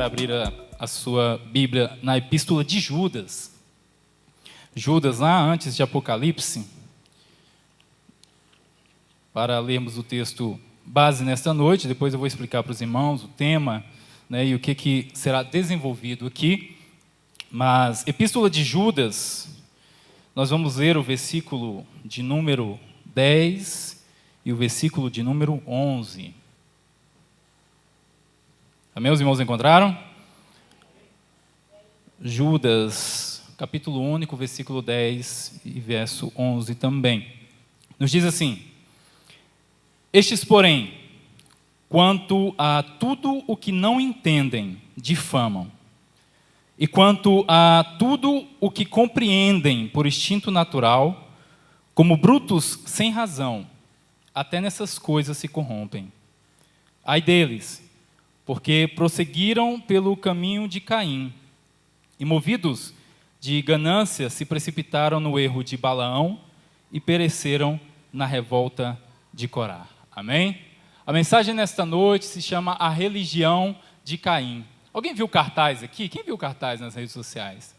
para abrir a sua Bíblia na Epístola de Judas. Judas, lá antes de Apocalipse, para lermos o texto base nesta noite. Depois eu vou explicar para os irmãos o tema, né, e o que será desenvolvido aqui. Mas, Epístola de Judas, nós vamos ler o versículo de número 10 e o versículo de número 11. Amém? Os irmãos encontraram? Judas, capítulo único, versículo 10 e verso 11 também. Nos diz assim: estes, porém, quanto a tudo o que não entendem, difamam. E quanto a tudo o que compreendem por instinto natural, como brutos sem razão, até nessas coisas se corrompem. Ai deles, porque prosseguiram pelo caminho de Caim, e movidos de ganância se precipitaram no erro de Balaão e pereceram na revolta de Corá. Amém? A mensagem nesta noite se chama A Religião de Caim. Alguém viu o cartaz aqui? Quem viu o cartaz nas redes sociais?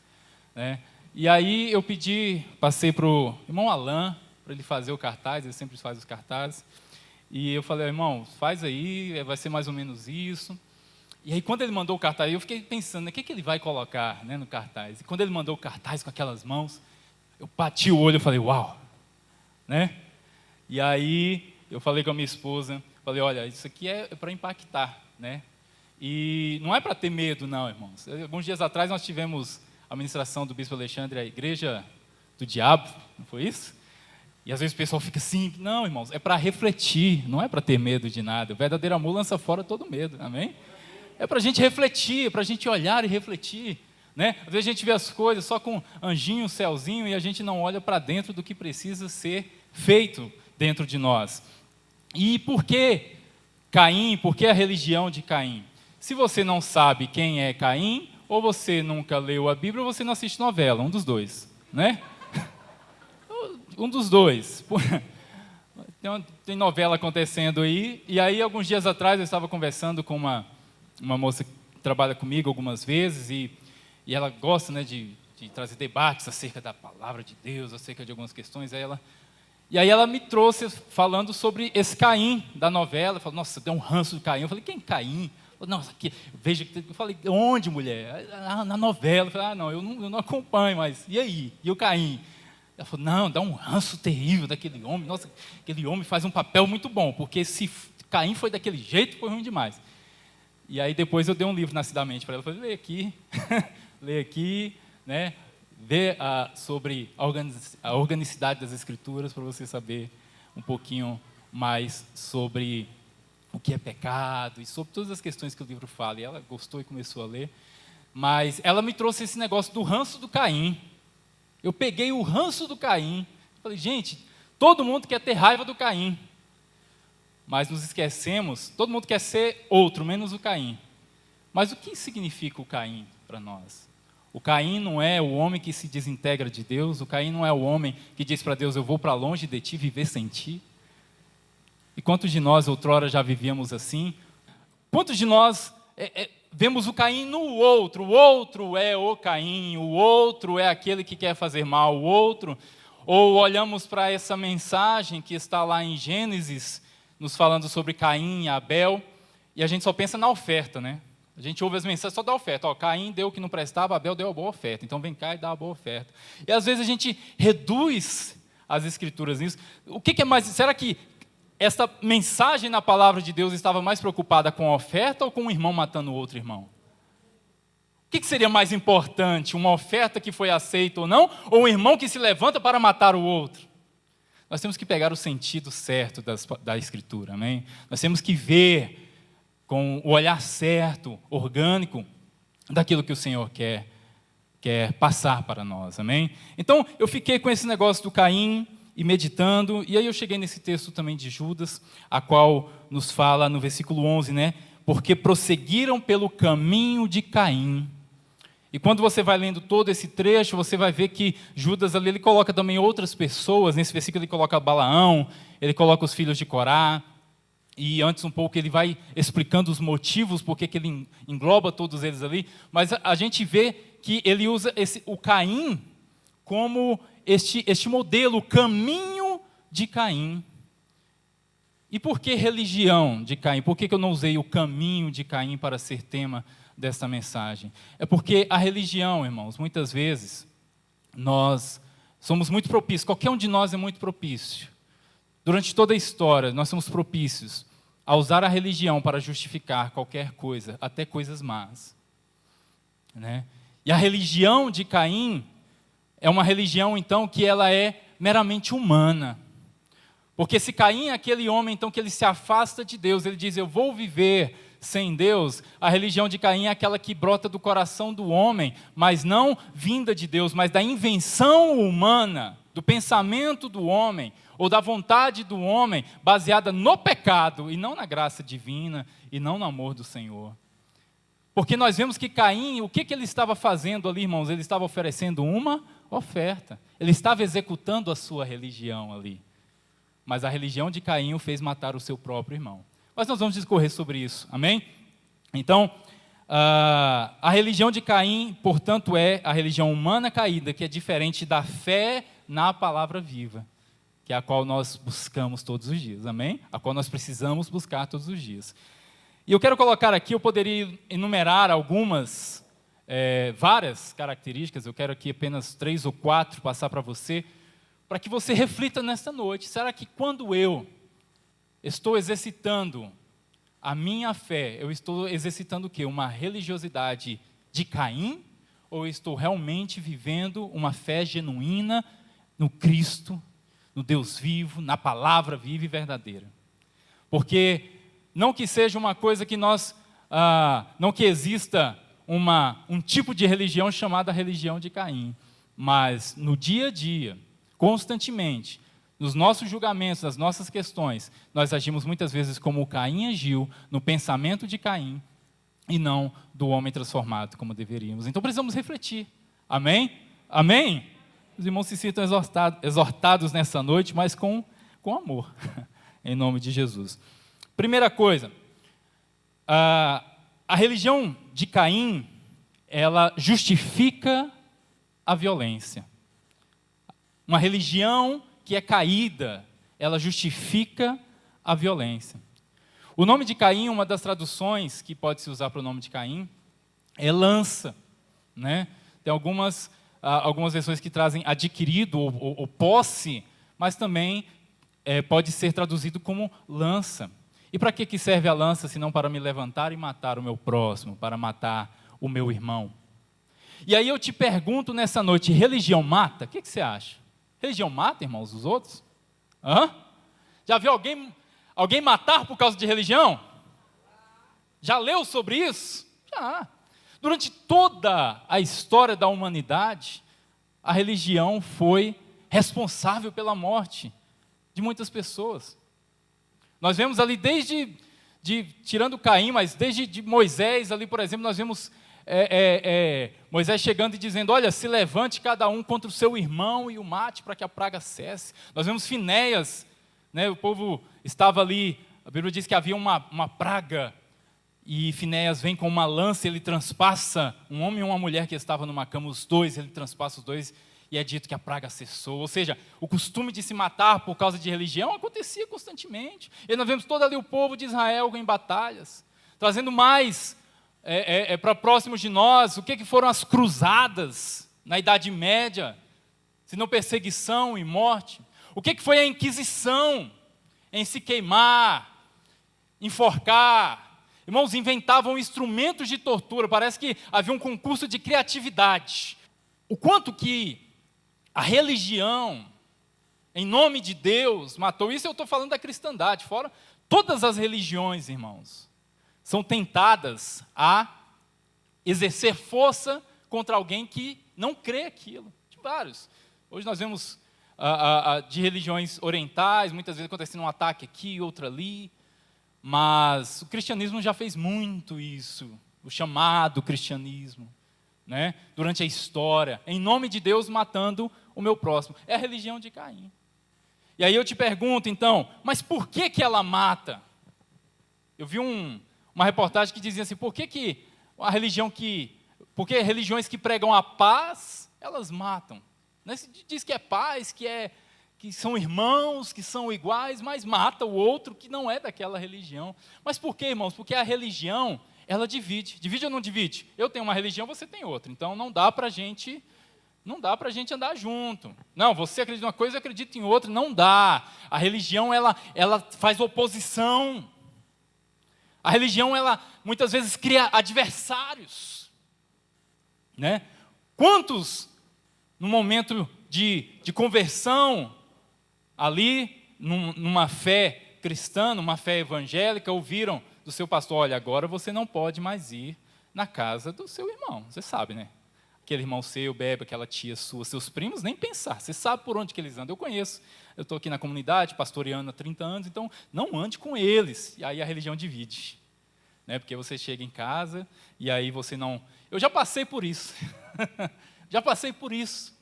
Né? E aí eu passei para o irmão Alain, para ele fazer o cartaz, ele sempre faz os cartazes. E eu falei, irmão, faz aí, vai ser mais ou menos isso. E aí quando ele mandou o cartaz, eu fiquei pensando, né, o que ele vai colocar, né, no cartaz? E quando ele mandou o cartaz com aquelas mãos, eu bati o olho e falei, uau! Né? E aí eu falei com a minha esposa, falei, olha, isso aqui é para impactar, né? E não é para ter medo, não, irmãos. Alguns dias atrás nós tivemos a ministração do Bispo Alexandre, a igreja do diabo, não foi isso? E às vezes o pessoal fica assim, não, irmãos, é para refletir, não é para ter medo de nada. O verdadeiro amor lança fora todo medo, amém? É para a gente refletir, é para a gente olhar e refletir, né? Às vezes a gente vê as coisas só com anjinho, céuzinho, e a gente não olha para dentro do que precisa ser feito dentro de nós. E por que Caim? Por que a religião de Caim? Se você não sabe quem é Caim, ou você nunca leu a Bíblia, ou você não assiste novela, um dos dois, né? Um dos dois. Tem novela acontecendo aí, e aí alguns dias atrás eu estava conversando com uma moça que trabalha comigo algumas vezes, e ela gosta, né, de trazer debates acerca da palavra de Deus, acerca de algumas questões. E aí ela me trouxe falando sobre esse Caim da novela. Falou, nossa, deu um ranço do Caim. Eu falei, quem é Caim? Nossa, veja, eu falei, onde, mulher? Na novela. Eu falei, não, eu não acompanho, mas e aí? E o Caim? Ela falou, não, dá um ranço terrível daquele homem. Nossa, aquele homem faz um papel muito bom, porque se Caim foi daquele jeito, foi ruim demais. E aí depois eu dei um livro nascidamente para ela. Eu falei, lê aqui, lê aqui, né? Vê sobre a organicidade das Escrituras, para você saber um pouquinho mais sobre o que é pecado e sobre todas as questões que o livro fala. E ela gostou e começou a ler. Mas ela me trouxe esse negócio do ranço do Caim. Eu peguei o ranço do Caim. Falei, gente, todo mundo quer ter raiva do Caim. Mas nos esquecemos, todo mundo quer ser outro, menos o Caim. Mas o que significa o Caim para nós? O Caim não é o homem que se desintegra de Deus. O Caim não é o homem que diz para Deus, eu vou para longe de ti, viver sem ti. E quantos de nós outrora já vivíamos assim? Quantos de nós vemos o Caim no outro? O outro é o Caim, o outro é aquele que quer fazer mal, o outro. Ou olhamos para essa mensagem que está lá em Gênesis, nos falando sobre Caim e Abel, e a gente só pensa na oferta, né? A gente ouve as mensagens só da oferta. Caim deu o que não prestava, Abel deu a boa oferta. Então vem cá e dá a boa oferta. E às vezes a gente reduz as Escrituras nisso. O que é mais? Será que essa mensagem na palavra de Deus estava mais preocupada com a oferta ou com um irmão matando outro irmão? O que seria mais importante? Uma oferta que foi aceita ou não? Ou um irmão que se levanta para matar o outro? Nós temos que pegar o sentido certo da Escritura, amém? Nós temos que ver com o olhar certo, orgânico, daquilo que o Senhor quer passar para nós, amém? Então, eu fiquei com esse negócio do Caim e meditando, e aí eu cheguei nesse texto também de Judas, a qual nos fala no versículo 11, né? Porque prosseguiram pelo caminho de Caim. E quando você vai lendo todo esse trecho, você vai ver que Judas ali, ele coloca também outras pessoas. Nesse versículo ele coloca Balaão, ele coloca os filhos de Corá, e antes um pouco ele vai explicando os motivos, porque que ele engloba todos eles ali, mas a gente vê que ele usa o Caim como este modelo, o caminho de Caim. E por que religião de Caim? Por que eu não usei o caminho de Caim para ser tema desta mensagem? É porque a religião, irmãos, muitas vezes, nós somos muito propícios, qualquer um de nós é muito propício. Durante toda a história, nós somos propícios a usar a religião para justificar qualquer coisa, até coisas más. Né? E a religião de Caim é uma religião, então, que ela é meramente humana. Porque se Caim é aquele homem, então, que ele se afasta de Deus, ele diz, eu vou viver sem Deus, a religião de Caim é aquela que brota do coração do homem, mas não vinda de Deus, mas da invenção humana, do pensamento do homem, ou da vontade do homem, baseada no pecado, e não na graça divina, e não no amor do Senhor. Porque nós vemos que Caim, o que ele estava fazendo ali, irmãos? Ele estava oferecendo uma oferta, ele estava executando a sua religião ali. Mas a religião de Caim o fez matar o seu próprio irmão. Mas nós vamos discorrer sobre isso, amém? Então, a religião de Caim, portanto, é a religião humana caída, que é diferente da fé na palavra viva, que é a qual nós buscamos todos os dias, amém? A qual nós precisamos buscar todos os dias. E eu quero colocar aqui, eu poderia enumerar algumas, várias características, eu quero aqui apenas 3 ou 4 passar para você reflita nesta noite. Será que quando eu estou exercitando a minha fé, eu estou exercitando o quê? Uma religiosidade de Caim? Ou eu estou realmente vivendo uma fé genuína no Cristo, no Deus vivo, na palavra viva e verdadeira? Porque não que seja uma coisa que não que exista um tipo de religião chamada religião de Caim, mas no dia a dia, constantemente, nos nossos julgamentos, nas nossas questões, nós agimos muitas vezes como o Caim agiu, no pensamento de Caim, e não do homem transformado, como deveríamos. Então precisamos refletir. Amém? Amém? Os irmãos se sintam exortados nessa noite, mas com amor, em nome de Jesus. Primeira coisa, a religião de Caim, ela justifica a violência. Uma religião que é caída, ela justifica a violência. O nome de Caim, uma das traduções que pode se usar para o nome de Caim, é lança. Né? Tem algumas versões que trazem adquirido ou posse, mas também pode ser traduzido como lança. E para que serve a lança, se não para me levantar e matar o meu próximo, para matar o meu irmão? E aí eu te pergunto nessa noite, religião mata? O que você acha? Religião mata, irmãos, os outros? Hã? Já viu alguém matar por causa de religião? Já leu sobre isso? Já. Durante toda a história da humanidade, a religião foi responsável pela morte de muitas pessoas. Nós vemos ali tirando Caim, mas desde Moisés ali, por exemplo, nós vemos Moisés chegando e dizendo, olha, se levante cada um contra o seu irmão e o mate para que a praga cesse. Nós vemos Finéias, né, o povo estava ali, a Bíblia diz que havia uma praga, e Finéias vem com uma lança, ele transpassa um homem e uma mulher que estavam numa cama, ele transpassa os dois, e é dito que a praga cessou. Ou seja, o costume de se matar por causa de religião acontecia constantemente. E nós vemos todo ali o povo de Israel em batalhas, trazendo mais para próximos de nós, o que foram as cruzadas na Idade Média, se não perseguição e morte? O que foi a Inquisição, em se queimar, enforcar? Irmãos, inventavam instrumentos de tortura, parece que havia um concurso de criatividade. O quanto que a religião, em nome de Deus, matou. Isso eu estou falando da cristandade, fora todas as religiões, irmãos, são tentadas a exercer força contra alguém que não crê aquilo. De vários. Hoje nós vemos de religiões orientais, muitas vezes acontecendo um ataque aqui, outro ali, mas o cristianismo já fez muito isso, o chamado cristianismo, né? Durante a história, em nome de Deus, matando o meu próximo. É a religião de Caim. E aí eu te pergunto, então, mas por que ela mata? Eu vi uma reportagem que dizia assim, porque religiões que pregam a paz, elas matam. Né? Diz que é paz, que são irmãos, que são iguais, mas mata o outro que não é daquela religião. Mas por quê, irmãos? Porque a religião, ela divide. Divide ou não divide? Eu tenho uma religião, você tem outra. Então não dá para a gente andar junto. Não, você acredita em uma coisa, eu acredito em outra. Não dá. A religião, ela faz oposição. A religião, ela muitas vezes cria adversários. Né? Quantos, no momento de conversão, ali, numa fé cristã, numa fé evangélica, ouviram do seu pastor, olha, agora você não pode mais ir na casa do seu irmão. Você sabe, né? Aquele irmão seu bebe, aquela tia sua, seus primos, nem pensar. Você sabe por onde que eles andam. Eu conheço. Eu estou aqui na comunidade, pastoreando há 30 anos, então não ande com eles. E aí a religião divide. Né? Porque você chega em casa e aí você não... Eu já passei por isso. Já passei por isso.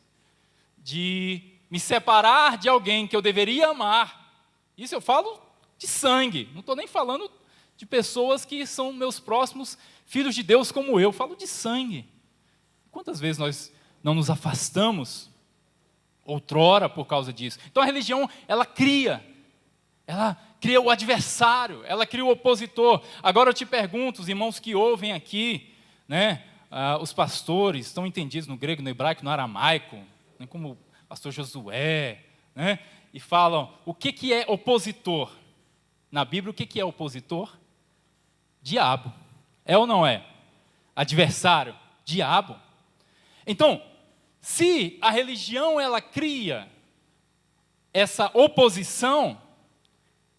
De me separar de alguém que eu deveria amar. Isso eu falo de sangue. Não estou nem falando de pessoas que são meus próximos filhos de Deus como eu. Falo de sangue. Quantas vezes nós não nos afastamos outrora por causa disso? Então a religião, ela cria o adversário, ela cria o opositor. Agora eu te pergunto, os irmãos que ouvem aqui, né, os pastores, estão entendidos no grego, no hebraico, no aramaico, né, como o pastor Josué, né, e falam, o que é opositor? Na Bíblia, o que é opositor? Diabo. É ou não é? Adversário, diabo. Então, se a religião ela cria essa oposição,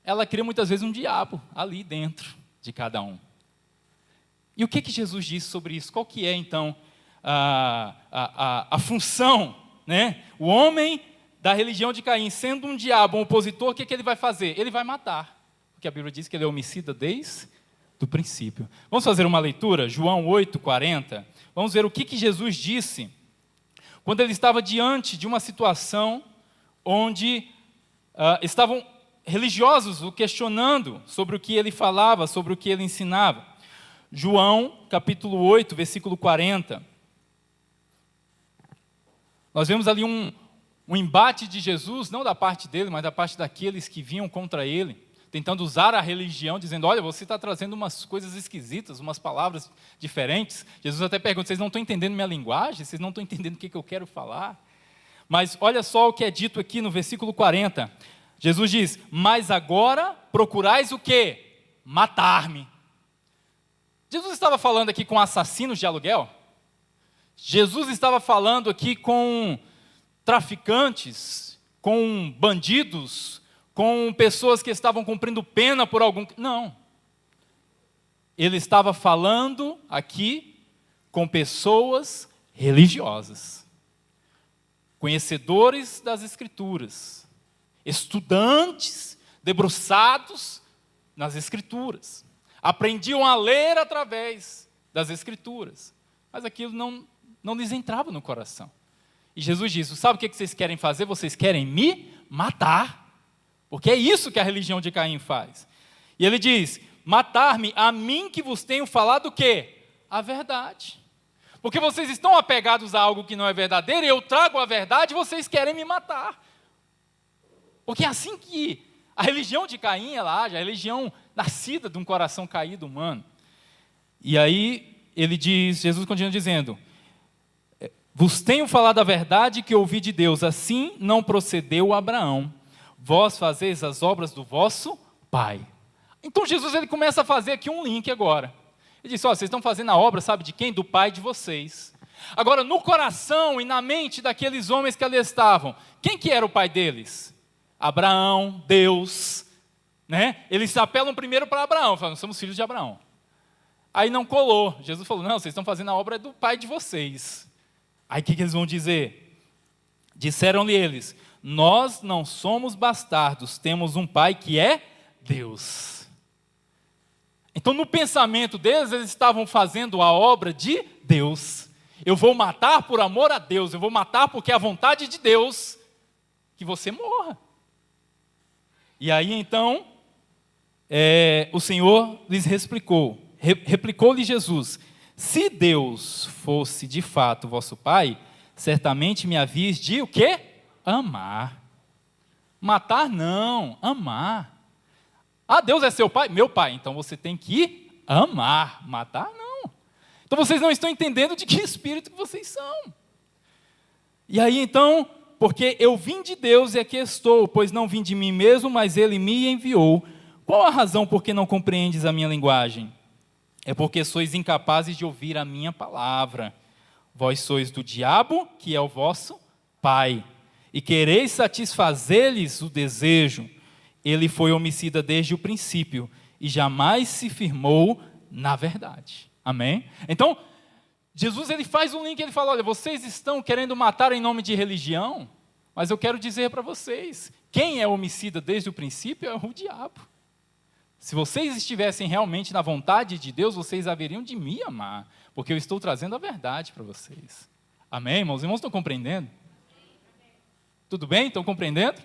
ela cria muitas vezes um diabo ali dentro de cada um. E o que Jesus disse sobre isso? Qual que é, então, a função, né? O homem da religião de Caim, sendo um diabo, um opositor, o que ele vai fazer? Ele vai matar, porque a Bíblia diz que ele é homicida desde o princípio. Vamos fazer uma leitura? João 8:40. Vamos ver o que Jesus disse quando ele estava diante de uma situação onde estavam religiosos o questionando sobre o que ele falava, sobre o que ele ensinava. João, capítulo 8, versículo 40. Nós vemos ali um embate de Jesus, não da parte dele, mas da parte daqueles que vinham contra ele, tentando usar a religião, dizendo, olha, você está trazendo umas coisas esquisitas, umas palavras diferentes. Jesus até pergunta, vocês não estão entendendo minha linguagem? Vocês não estão entendendo o que eu quero falar? Mas olha só o que é dito aqui no versículo 40. Jesus diz, mas agora procurais o quê? Matar-me. Jesus estava falando aqui com assassinos de aluguel? Jesus estava falando aqui com traficantes, com bandidos, com pessoas que estavam cumprindo pena por algum... Não. Ele estava falando aqui com pessoas religiosas, conhecedores das Escrituras, estudantes debruçados nas Escrituras, aprendiam a ler através das Escrituras, mas aquilo não lhes entrava no coração. E Jesus disse, sabe o que vocês querem fazer? Vocês querem me matar. Porque é isso que a religião de Caim faz. E ele diz, matar-me a mim que vos tenho falado o quê? A verdade. Porque vocês estão apegados a algo que não é verdadeiro, e eu trago a verdade e vocês querem me matar. Porque é assim que a religião de Caim ela age, a religião nascida de um coração caído humano. E aí ele diz, Jesus continua dizendo, vos tenho falado a verdade que ouvi de Deus, assim não procedeu Abraão. Vós fazeis as obras do vosso pai. Então Jesus ele começa a fazer aqui um link agora. Ele diz, vocês estão fazendo a obra, sabe de quem? Do pai de vocês. Agora, no coração e na mente daqueles homens que ali estavam, quem que era o pai deles? Abraão, Deus, né? Eles apelam primeiro para Abraão, falam, somos filhos de Abraão. Aí não colou. Jesus falou, não, vocês estão fazendo a obra do pai de vocês. Aí o que eles vão dizer? Disseram-lhe eles, nós não somos bastardos, temos um pai que é Deus. Então, no pensamento deles, eles estavam fazendo a obra de Deus. Eu vou matar por amor a Deus, eu vou matar porque é a vontade de Deus que você morra. E aí, então, o Senhor lhes replicou-lhe Jesus: se Deus fosse de fato vosso Pai, certamente me havias de o quê? Amar. Matar não, amar. Ah, Deus é seu Pai? Meu Pai. Então você tem que amar. Matar não. Então vocês não estão entendendo de que espírito que vocês são. E aí então, porque eu vim de Deus e aqui estou, pois não vim de mim mesmo, mas Ele me enviou. Qual a razão por que não compreendes a minha linguagem? É porque sois incapazes de ouvir a minha palavra. Vós sois do diabo, que é o vosso pai, e quereis satisfazer-lhes o desejo. Ele foi homicida desde o princípio, e jamais se firmou na verdade. Amém? Então, Jesus ele faz um link, ele fala, olha, vocês estão querendo matar em nome de religião, mas eu quero dizer para vocês, quem é homicida desde o princípio é o diabo. Se vocês estivessem realmente na vontade de Deus, vocês haveriam de me amar, porque eu estou trazendo a verdade para vocês. Amém, irmãos? Os irmãos estão compreendendo? Tudo bem? Estão compreendendo?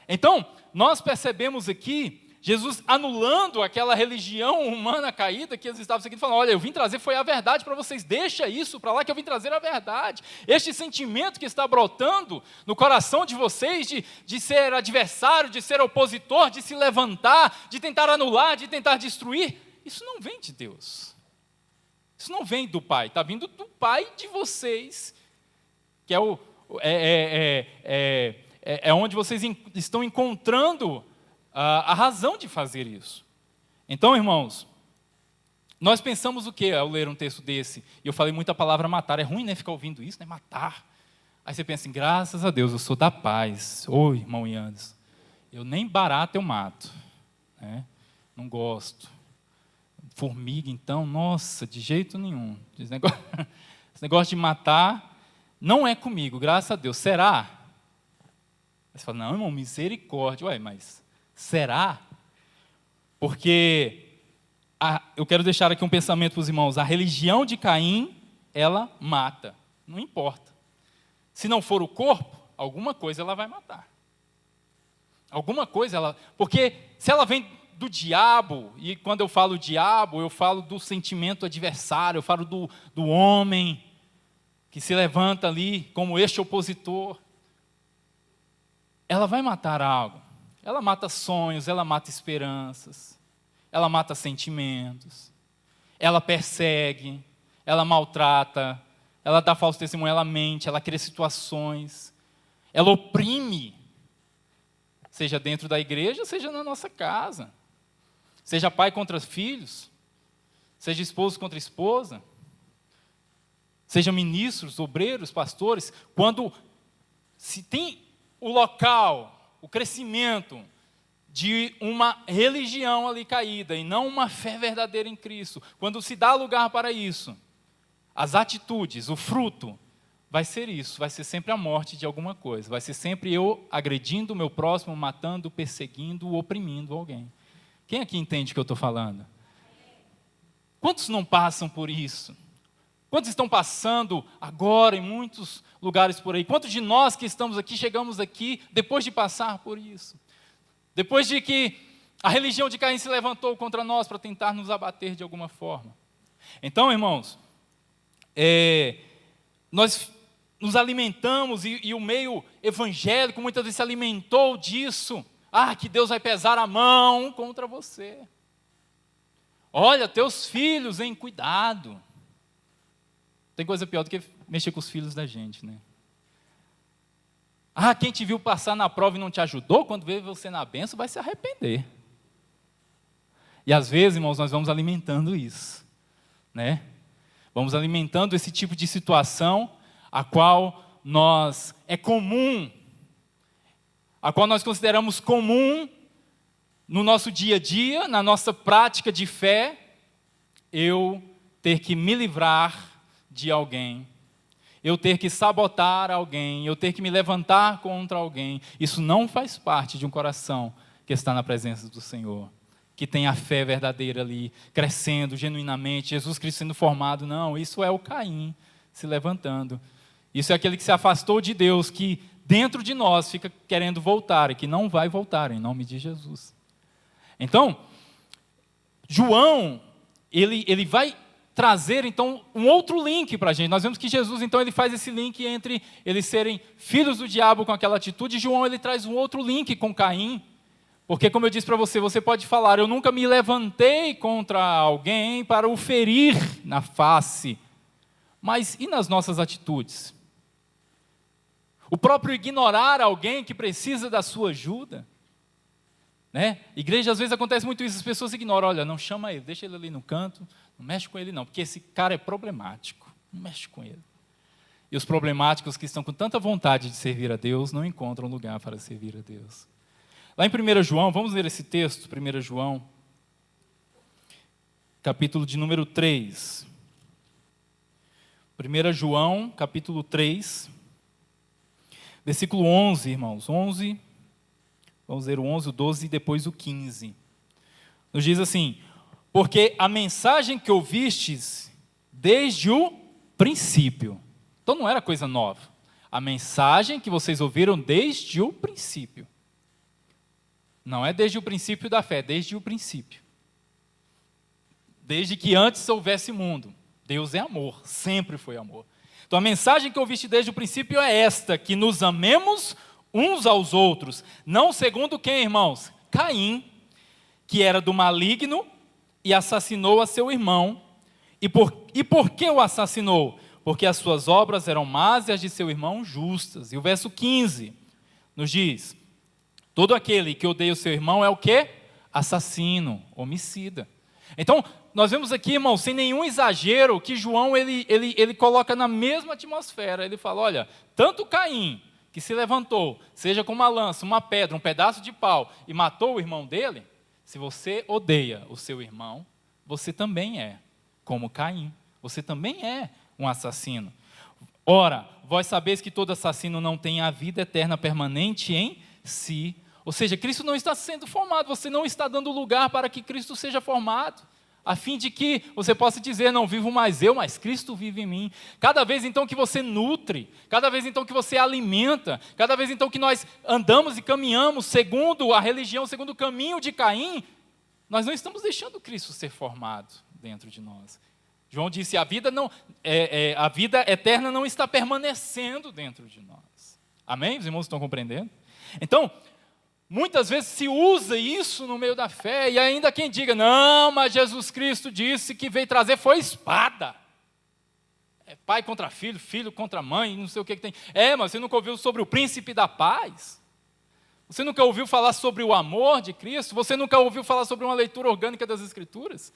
Então, nós percebemos aqui Jesus anulando aquela religião humana caída que eles estavam seguindo, falando, olha, eu vim trazer foi a verdade para vocês, deixa isso para lá que eu vim trazer a verdade. Este sentimento que está brotando no coração de vocês, de ser adversário, de ser opositor, de se levantar, de tentar anular, de tentar destruir, isso não vem de Deus. Isso não vem do Pai, está vindo do Pai de vocês, que é onde vocês estão encontrando a razão de fazer isso. Então, irmãos, nós pensamos o que ao ler um texto desse? E eu falei muita palavra matar. É ruim, né, ficar ouvindo isso, né? Matar. Aí você pensa assim, graças a Deus, eu sou da paz. Ô, irmão Yandes, eu nem barata eu mato. Né? Não gosto. Formiga, então, nossa, de jeito nenhum. Esse negócio de matar não é comigo, graças a Deus. Será? Aí você fala, não, irmão, misericórdia. Ué, mas será? Porque eu quero deixar aqui um pensamento para os irmãos. A religião de Caim, ela mata. Não importa. Se não for o corpo, alguma coisa ela vai matar. Alguma coisa ela... Porque se ela vem do diabo, e quando eu falo diabo, eu falo do sentimento adversário, eu falo do homem que se levanta ali como este opositor. Ela vai matar algo. Ela mata sonhos, ela mata esperanças, ela mata sentimentos, ela persegue, ela maltrata, ela dá falso testemunho, ela mente, ela cria situações, ela oprime, seja dentro da igreja, seja na nossa casa, seja pai contra filhos, seja esposo contra esposa, seja ministros, obreiros, pastores, quando se tem o local, o crescimento de uma religião ali caída e não uma fé verdadeira em Cristo, quando se dá lugar para isso, as atitudes, o fruto, vai ser isso, vai ser sempre a morte de alguma coisa, vai ser sempre eu agredindo o meu próximo, matando, perseguindo, oprimindo alguém. Quem aqui entende o que eu estou falando? Quantos não passam por isso? Quantos estão passando agora em muitos lugares por aí? Quantos de nós que estamos aqui, chegamos aqui depois de passar por isso? Depois de que a religião de Caim se levantou contra nós para tentar nos abater de alguma forma. Então, irmãos, nós nos alimentamos e o meio evangélico muitas vezes se alimentou disso. Ah, que Deus vai pesar a mão contra você. Olha, teus filhos, hein, cuidado. Tem coisa pior do que mexer com os filhos da gente, né? Ah, quem te viu passar na prova e não te ajudou, quando vê você na bênção, vai se arrepender. E às vezes, irmãos, nós vamos alimentando isso, né? Vamos alimentando esse tipo de situação, a qual é comum, a qual nós consideramos comum no nosso dia a dia, na nossa prática de fé, eu ter que me livrar de alguém, eu ter que sabotar alguém, eu ter que me levantar contra alguém. Isso não faz parte de um coração que está na presença do Senhor, que tem a fé verdadeira ali, crescendo genuinamente, Jesus Cristo sendo formado. Não, isso é o Caim se levantando. Isso é aquele que se afastou de Deus, que dentro de nós fica querendo voltar e que não vai voltar em nome de Jesus. Então, João, ele vai trazer, então, um outro link para a gente. Nós vemos que Jesus, então, ele faz esse link entre eles serem filhos do diabo com aquela atitude, e João, ele traz um outro link com Caim, porque, como eu disse para você, você pode falar, eu nunca me levantei contra alguém para o ferir na face, mas e nas nossas atitudes? O próprio ignorar alguém que precisa da sua ajuda, né? Igreja, às vezes acontece muito isso, as pessoas ignoram, olha, não chama ele, deixa ele ali no canto, não mexe com ele não, porque esse cara é problemático, não mexe com ele. E os problemáticos que estão com tanta vontade de servir a Deus, não encontram lugar para servir a Deus. Lá em 1 João, vamos ler esse texto, 1 João, capítulo de número 3. 1 João, capítulo 3, versículo 11, irmãos, 11, vamos ler o 11, o 12 e depois o 15. Nos diz assim, porque a mensagem que ouvistes desde o princípio, então não era coisa nova, a mensagem que vocês ouviram desde o princípio, não é desde o princípio da fé, desde o princípio, desde que antes houvesse mundo, Deus é amor, sempre foi amor. Então a mensagem que ouviste desde o princípio é esta, que nos amemos uns aos outros, não segundo quem, irmãos? Caim, que era do maligno e assassinou a seu irmão. E por que o assassinou? Porque as suas obras eram más e as de seu irmão justas. E o verso 15 nos diz, todo aquele que odeia o seu irmão é o quê? Assassino, homicida. Então, nós vemos aqui, irmão, sem nenhum exagero, que João ele coloca na mesma atmosfera. Ele fala, olha, tanto Caim, que se levantou, seja com uma lança, uma pedra, um pedaço de pau, e matou o irmão dele, se você odeia o seu irmão, você também é como Caim. Você também é um assassino. Ora, vós sabeis que todo assassino não tem a vida eterna permanente em si. Ou seja, Cristo não está sendo formado, você não está dando lugar para que Cristo seja formado, a fim de que você possa dizer, não vivo mais eu, mas Cristo vive em mim. Cada vez então que você nutre, cada vez então que você alimenta, cada vez então que nós andamos e caminhamos segundo a religião, segundo o caminho de Caim, nós não estamos deixando Cristo ser formado dentro de nós. João disse, a vida eterna não está permanecendo dentro de nós. Amém? Os irmãos estão compreendendo? Então, muitas vezes se usa isso no meio da fé, e ainda quem diga, não, mas Jesus Cristo disse que veio trazer foi espada. É pai contra filho, filho contra mãe, não sei o que tem. Mas você nunca ouviu sobre o príncipe da paz? Você nunca ouviu falar sobre o amor de Cristo? Você nunca ouviu falar sobre uma leitura orgânica das Escrituras?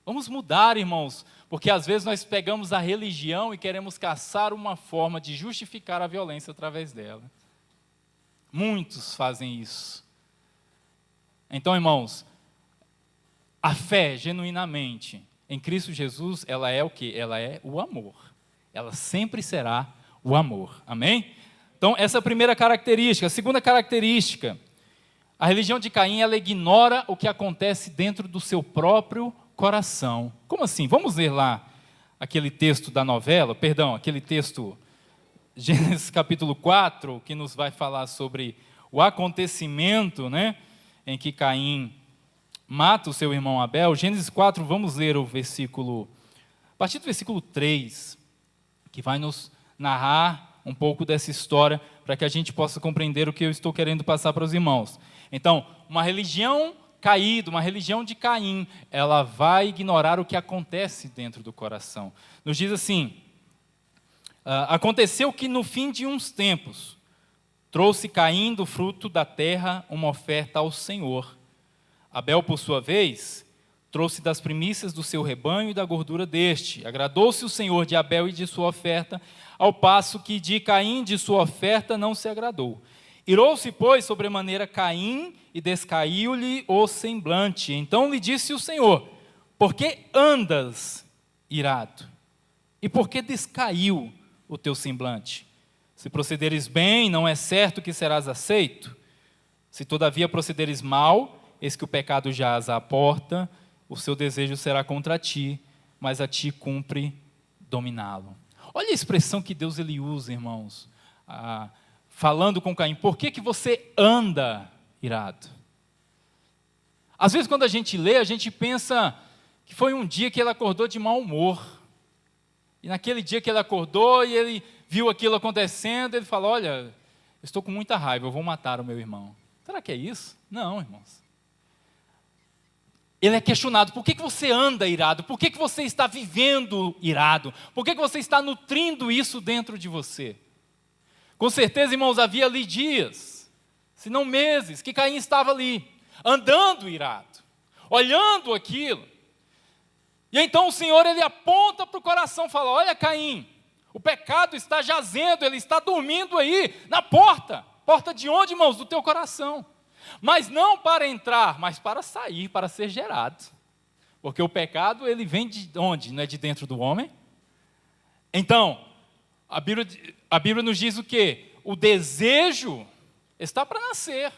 Vamos mudar, irmãos, porque às vezes nós pegamos a religião e queremos caçar uma forma de justificar a violência através dela. Muitos fazem isso. Então, irmãos, a fé, genuinamente, em Cristo Jesus, ela é o quê? Ela é o amor. Ela sempre será o amor. Amém? Então, essa é a primeira característica. A segunda característica, a religião de Caim, ela ignora o que acontece dentro do seu próprio coração. Como assim? Vamos ler lá aquele texto da novela, aquele texto... Gênesis capítulo 4, que nos vai falar sobre o acontecimento, né, em que Caim mata o seu irmão Abel. Gênesis 4, vamos ler o versículo, a partir do versículo 3, que vai nos narrar um pouco dessa história, para que a gente possa compreender o que eu estou querendo passar para os irmãos. Então, uma religião caída, uma religião de Caim, ela vai ignorar o que acontece dentro do coração. Nos diz assim, aconteceu que no fim de uns tempos, trouxe Caim do fruto da terra uma oferta ao Senhor. Abel, por sua vez, trouxe das primícias do seu rebanho e da gordura deste. Agradou-se o Senhor de Abel e de sua oferta, ao passo que de Caim de sua oferta não se agradou. Irou-se, pois, sobremaneira Caim e descaiu-lhe o semblante. Então lhe disse o Senhor, por que andas irado? E por que descaiu o teu semblante? Se procederes bem, não é certo que serás aceito? Se todavia procederes mal, eis que o pecado jaz à porta, o seu desejo será contra ti, mas a ti cumpre dominá-lo. Olha a expressão que Deus ele usa, irmãos, falando com Caim. Por que você anda irado? Às vezes, quando a gente lê, a gente pensa que foi um dia que ele acordou de mau humor. E naquele dia que ele acordou e ele viu aquilo acontecendo, ele falou, olha, estou com muita raiva, eu vou matar o meu irmão. Será que é isso? Não, irmãos. Ele é questionado, por que você anda irado? Por que você está vivendo irado? Por que você está nutrindo isso dentro de você? Com certeza, irmãos, havia ali dias, se não meses, que Caim estava ali, andando irado, olhando aquilo. E então o Senhor, ele aponta para o coração, fala, olha Caim, o pecado está jazendo, ele está dormindo aí, na porta. Porta de onde, irmãos? Do teu coração. Mas não para entrar, mas para sair, para ser gerado. Porque o pecado, ele vem de onde? Não é de dentro do homem? Então, a Bíblia nos diz o quê? O desejo está para nascer.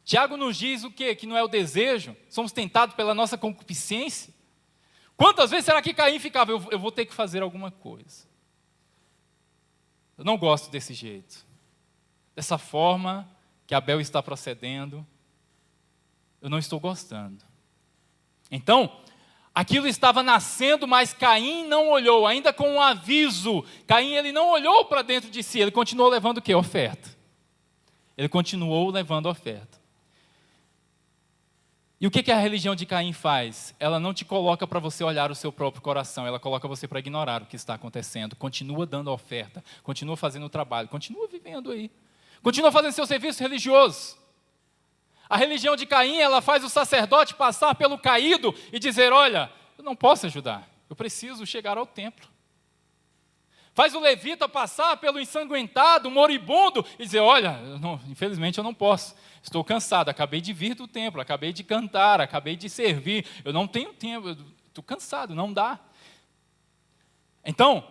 Tiago nos diz o quê? Que não é o desejo, somos tentados pela nossa concupiscência. Quantas vezes será que Caim ficava, eu vou ter que fazer alguma coisa? Eu não gosto desse jeito. Dessa forma que Abel está procedendo, eu não estou gostando. Então, aquilo estava nascendo, mas Caim não olhou, ainda com um aviso. Caim, ele não olhou para dentro de si, ele continuou levando o quê? Oferta. Ele continuou levando oferta. E o que a religião de Caim faz? Ela não te coloca para você olhar o seu próprio coração, ela coloca você para ignorar o que está acontecendo. Continua dando a oferta, continua fazendo o trabalho, continua vivendo aí. Continua fazendo seu serviço religioso. A religião de Caim, ela faz o sacerdote passar pelo caído e dizer, olha, eu não posso ajudar, eu preciso chegar ao templo. Faz o levita passar pelo ensanguentado, moribundo, e dizer, olha, infelizmente eu não posso, estou cansado, acabei de vir do templo, acabei de cantar, acabei de servir, eu não tenho tempo, estou cansado, não dá. Então,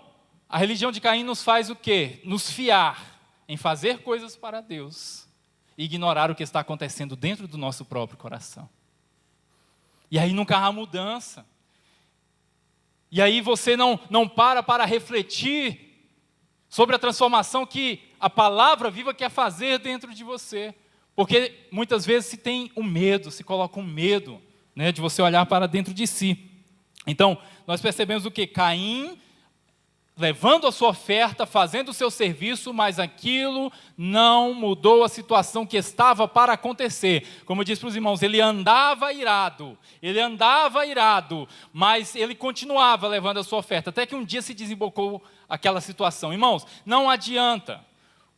a religião de Caim nos faz o quê? Nos fiar em fazer coisas para Deus e ignorar o que está acontecendo dentro do nosso próprio coração. E aí nunca há mudança. E aí você não para refletir sobre a transformação que a palavra viva quer fazer dentro de você. Porque muitas vezes se tem um medo, se coloca um medo, né, de você olhar para dentro de si. Então, nós percebemos o quê? Caim levando a sua oferta, fazendo o seu serviço, mas aquilo não mudou a situação que estava para acontecer. Como eu disse para os irmãos, ele andava irado, mas ele continuava levando a sua oferta, até que um dia se desembocou aquela situação. Irmãos, não adianta.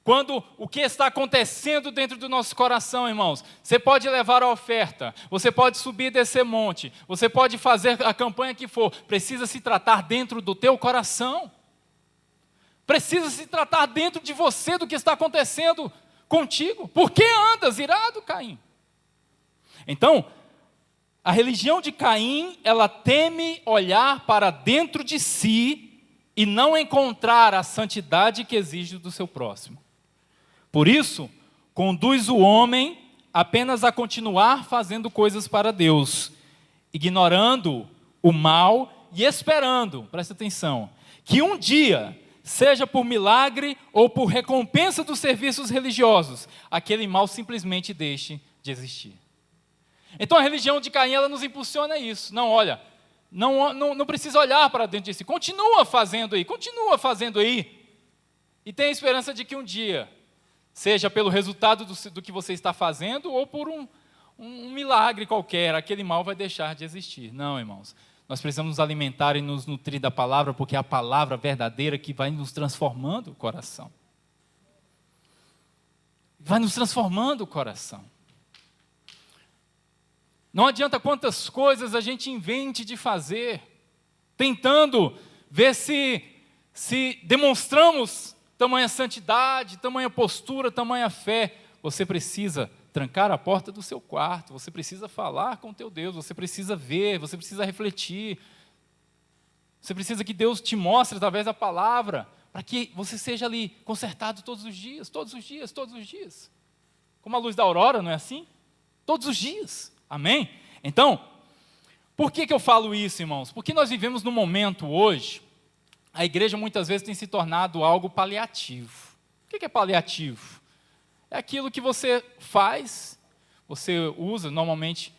Quando o que está acontecendo dentro do nosso coração, irmãos, você pode levar a oferta, você pode subir e descer monte, você pode fazer a campanha que for, precisa se tratar dentro do teu coração. Precisa se tratar dentro de você do que está acontecendo contigo. Por que andas irado, Caim? Então, a religião de Caim, ela teme olhar para dentro de si e não encontrar a santidade que exige do seu próximo. Por isso, conduz o homem apenas a continuar fazendo coisas para Deus, ignorando o mal e esperando, presta atenção, que um dia, seja por milagre ou por recompensa dos serviços religiosos, aquele mal simplesmente deixe de existir. Então a religião de Caim, ela nos impulsiona a isso. Não, olha, não precisa olhar para dentro de si, continua fazendo aí, e tem a esperança de que um dia, seja pelo resultado do que você está fazendo, ou por um milagre qualquer, aquele mal vai deixar de existir. Não, irmãos. Nós precisamos nos alimentar e nos nutrir da palavra, porque é a palavra verdadeira que vai nos transformando o coração. Vai nos transformando o coração. Não adianta quantas coisas a gente invente de fazer, tentando ver se demonstramos tamanha santidade, tamanha postura, tamanha fé. Você precisa trancar a porta do seu quarto, você precisa falar com o teu Deus, você precisa ver, você precisa refletir, você precisa que Deus te mostre através da palavra, para que você seja ali consertado todos os dias, como a luz da aurora, não é assim? Todos os dias, amém? Então, por que eu falo isso, irmãos? Porque nós vivemos num momento hoje, a igreja muitas vezes tem se tornado algo paliativo. O que é paliativo? É aquilo que você faz, você usa, normalmente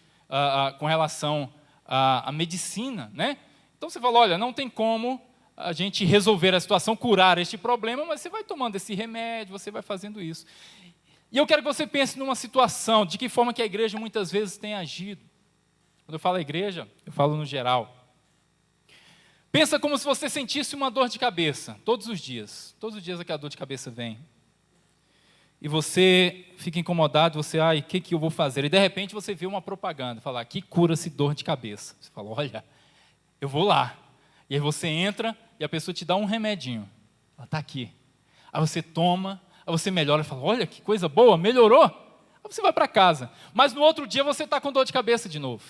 com relação à medicina, né? Então você fala, olha, não tem como a gente resolver a situação, curar este problema, mas você vai tomando esse remédio, você vai fazendo isso. E eu quero que você pense numa situação, de que forma que a igreja muitas vezes tem agido. Quando eu falo igreja, eu falo no geral. Pensa como se você sentisse uma dor de cabeça, todos os dias aquela dor de cabeça vem. E você fica incomodado, você, o que eu vou fazer? E de repente você vê uma propaganda, fala, aqui cura-se dor de cabeça. Você fala, olha, eu vou lá. E aí você entra e a pessoa te dá um remedinho. Ela está aqui. Aí você toma, aí você melhora e fala, olha que coisa boa, melhorou. Aí você vai para casa. Mas no outro dia você está com dor de cabeça de novo.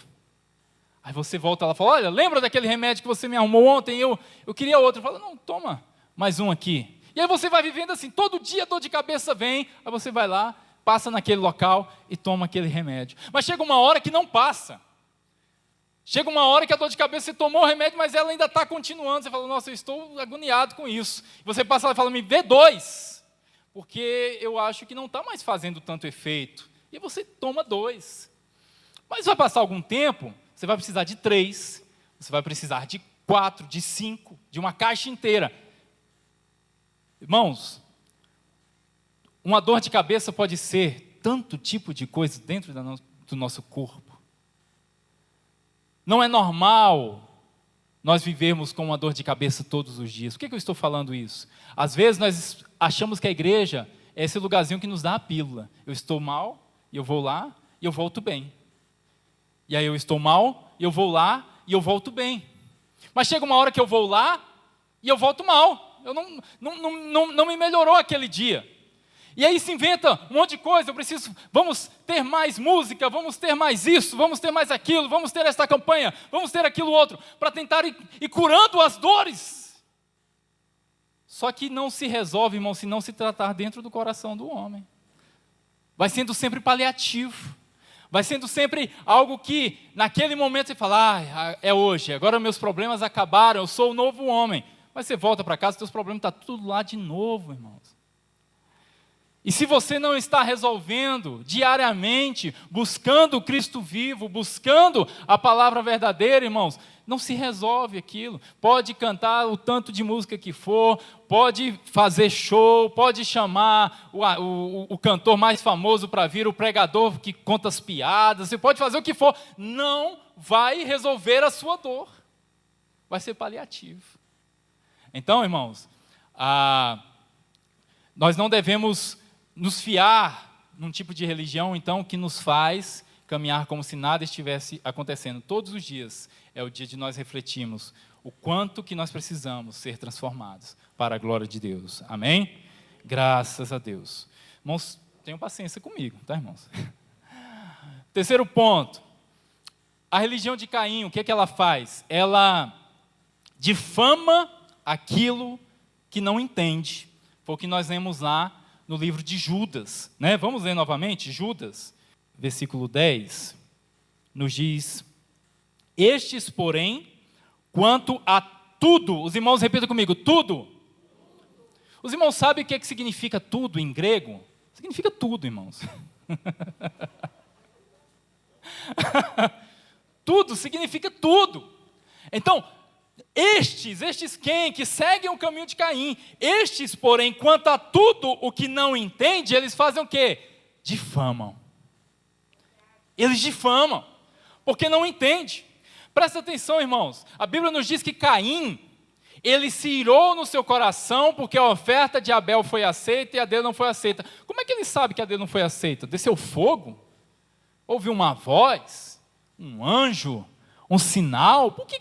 Aí você volta lá e fala, olha, lembra daquele remédio que você me arrumou ontem? Eu queria outro. Fala, não, toma mais um aqui. E aí você vai vivendo assim, todo dia a dor de cabeça vem, aí você vai lá, passa naquele local e toma aquele remédio. Mas chega uma hora que não passa. Chega uma hora que a dor de cabeça, você tomou o remédio, mas ela ainda está continuando. Você fala, nossa, eu estou agoniado com isso. Você passa lá e fala, me dê 2, porque eu acho que não está mais fazendo tanto efeito. E você toma 2. Mas vai passar algum tempo, você vai precisar de 3, você vai precisar de 4, de 5, de uma caixa inteira. Irmãos, uma dor de cabeça pode ser tanto tipo de coisa dentro do nosso corpo. Não é normal nós vivermos com uma dor de cabeça todos os dias. Por que eu estou falando isso? Às vezes nós achamos que a igreja é esse lugarzinho que nos dá a pílula. Eu estou mal, e eu vou lá, e eu volto bem. E aí eu estou mal, e eu vou lá, e eu volto bem. Mas chega uma hora que eu vou lá, e eu volto mal. Eu não me melhorou aquele dia. E aí se inventa um monte de coisa, vamos ter mais música, vamos ter mais isso, vamos ter mais aquilo, vamos ter esta campanha, vamos ter aquilo outro, para tentar ir curando as dores. Só que não se resolve, irmão, se não se tratar dentro do coração do homem. Vai sendo sempre paliativo. Vai sendo sempre algo que, naquele momento, você fala, é hoje, agora meus problemas acabaram, eu sou o novo homem. Mas você volta para casa, seus problemas estão tudo lá de novo, irmãos. E se você não está resolvendo diariamente, buscando o Cristo vivo, buscando a palavra verdadeira, irmãos, não se resolve aquilo. Pode cantar o tanto de música que for, pode fazer show, pode chamar o cantor mais famoso para vir, o pregador que conta as piadas, você pode fazer o que for, não vai resolver a sua dor. Vai ser paliativo. Então, irmãos, nós não devemos nos fiar num tipo de religião, então, que nos faz caminhar como se nada estivesse acontecendo. Todos os dias é o dia de nós refletirmos o quanto que nós precisamos ser transformados para a glória de Deus. Amém? Graças a Deus. Irmãos, tenham paciência comigo, tá, irmãos? Terceiro ponto. A religião de Caim, o que é que ela faz? Ela difama aquilo que não entende. Foi o que nós lemos lá no livro de Judas, né? Vamos ler novamente, Judas, versículo 10, nos diz, estes, porém, quanto a tudo, os irmãos repitam comigo, tudo. Os irmãos sabem o que significa tudo em grego? Significa tudo, irmãos. Tudo significa tudo. Então, estes quem? Que seguem o caminho de Caim. Estes, porém, quanto a tudo o que não entende, eles fazem o quê? Difamam. Eles difamam, porque não entende. Presta atenção, irmãos. A Bíblia nos diz que Caim, ele se irou no seu coração porque a oferta de Abel foi aceita e a dele não foi aceita. Como é que ele sabe que a dele não foi aceita? Desceu fogo? Houve uma voz? Um anjo? Um sinal? Por que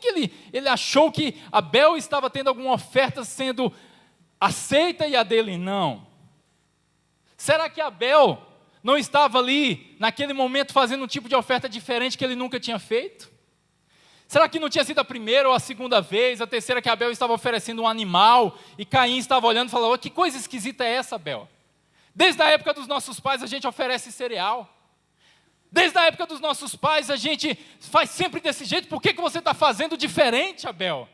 ele achou que Abel estava tendo alguma oferta sendo aceita e a dele não? Será que Abel não estava ali, naquele momento, fazendo um tipo de oferta diferente que ele nunca tinha feito? Será que não tinha sido a primeira ou a segunda vez, a terceira que Abel estava oferecendo um animal e Caim estava olhando e falou, oh, que coisa esquisita é essa, Abel? Desde a época dos nossos pais a gente oferece cereal. Desde a época dos nossos pais, a gente faz sempre desse jeito. Por que você está fazendo diferente, Abel?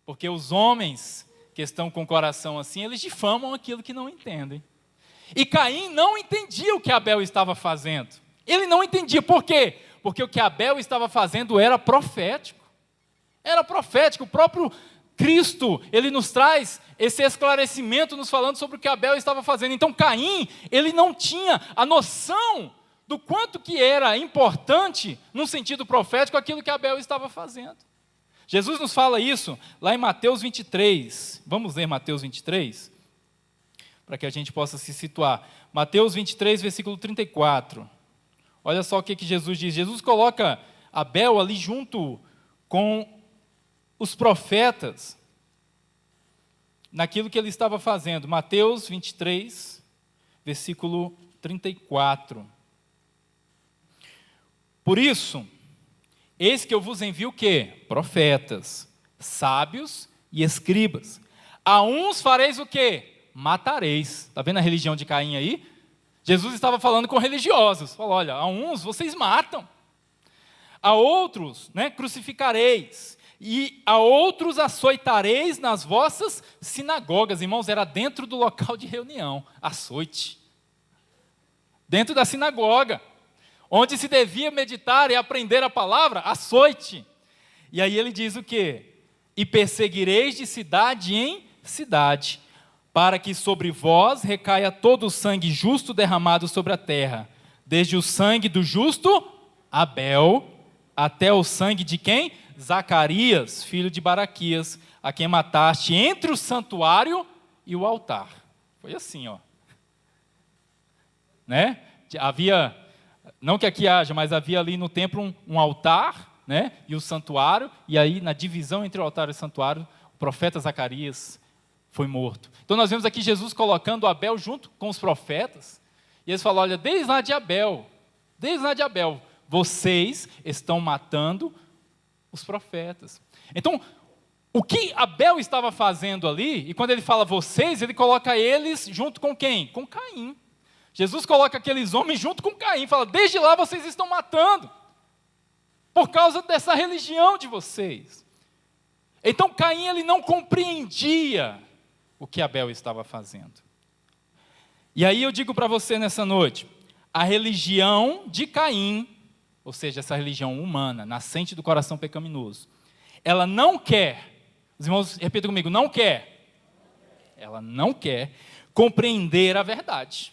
Porque os homens que estão com o coração assim, eles difamam aquilo que não entendem. E Caim não entendia o que Abel estava fazendo. Ele não entendia. Por quê? Porque o que Abel estava fazendo era profético. Era profético. O próprio Cristo, ele nos traz esse esclarecimento nos falando sobre o que Abel estava fazendo. Então Caim, ele não tinha a noção do quanto que era importante, num sentido profético, aquilo que Abel estava fazendo. Jesus nos fala isso lá em Mateus 23. Vamos ler Mateus 23? Para que a gente possa se situar. Mateus 23, versículo 34. Olha só o que Jesus diz. Jesus coloca Abel ali junto com os profetas, naquilo que ele estava fazendo. Mateus 23, versículo 34. Por isso, eis que eu vos envio o quê? Profetas, sábios e escribas. A uns fareis o quê? Matareis. Está vendo a religião de Caim aí? Jesus estava falando com religiosos. Falou, olha, a uns vocês matam. A outros, crucificareis. E a outros açoitareis nas vossas sinagogas. Irmãos, era dentro do local de reunião. Açoite. Dentro da sinagoga. Onde se devia meditar e aprender a palavra, açoite. E aí ele diz o quê? E perseguireis de cidade em cidade, para que sobre vós recaia todo o sangue justo derramado sobre a terra, desde o sangue do justo Abel, até o sangue de quem? Zacarias, filho de Baraquias, a quem mataste entre o santuário e o altar. Foi assim, ó. Havia, não que aqui haja, mas havia ali no templo um altar, e o santuário, e aí na divisão entre o altar e o santuário, o profeta Zacarias foi morto. Então nós vemos aqui Jesus colocando Abel junto com os profetas, e eles falam, olha, desde lá de Abel, vocês estão matando os profetas. Então, o que Abel estava fazendo ali, e quando ele fala vocês, ele coloca eles junto com quem? Com Caim. Jesus coloca aqueles homens junto com Caim, fala, desde lá vocês estão matando, por causa dessa religião de vocês. Então Caim, ele não compreendia o que Abel estava fazendo. E aí eu digo para você nessa noite, a religião de Caim, ou seja, essa religião humana, nascente do coração pecaminoso, ela não quer, os irmãos repitam comigo, ela não quer compreender a verdade.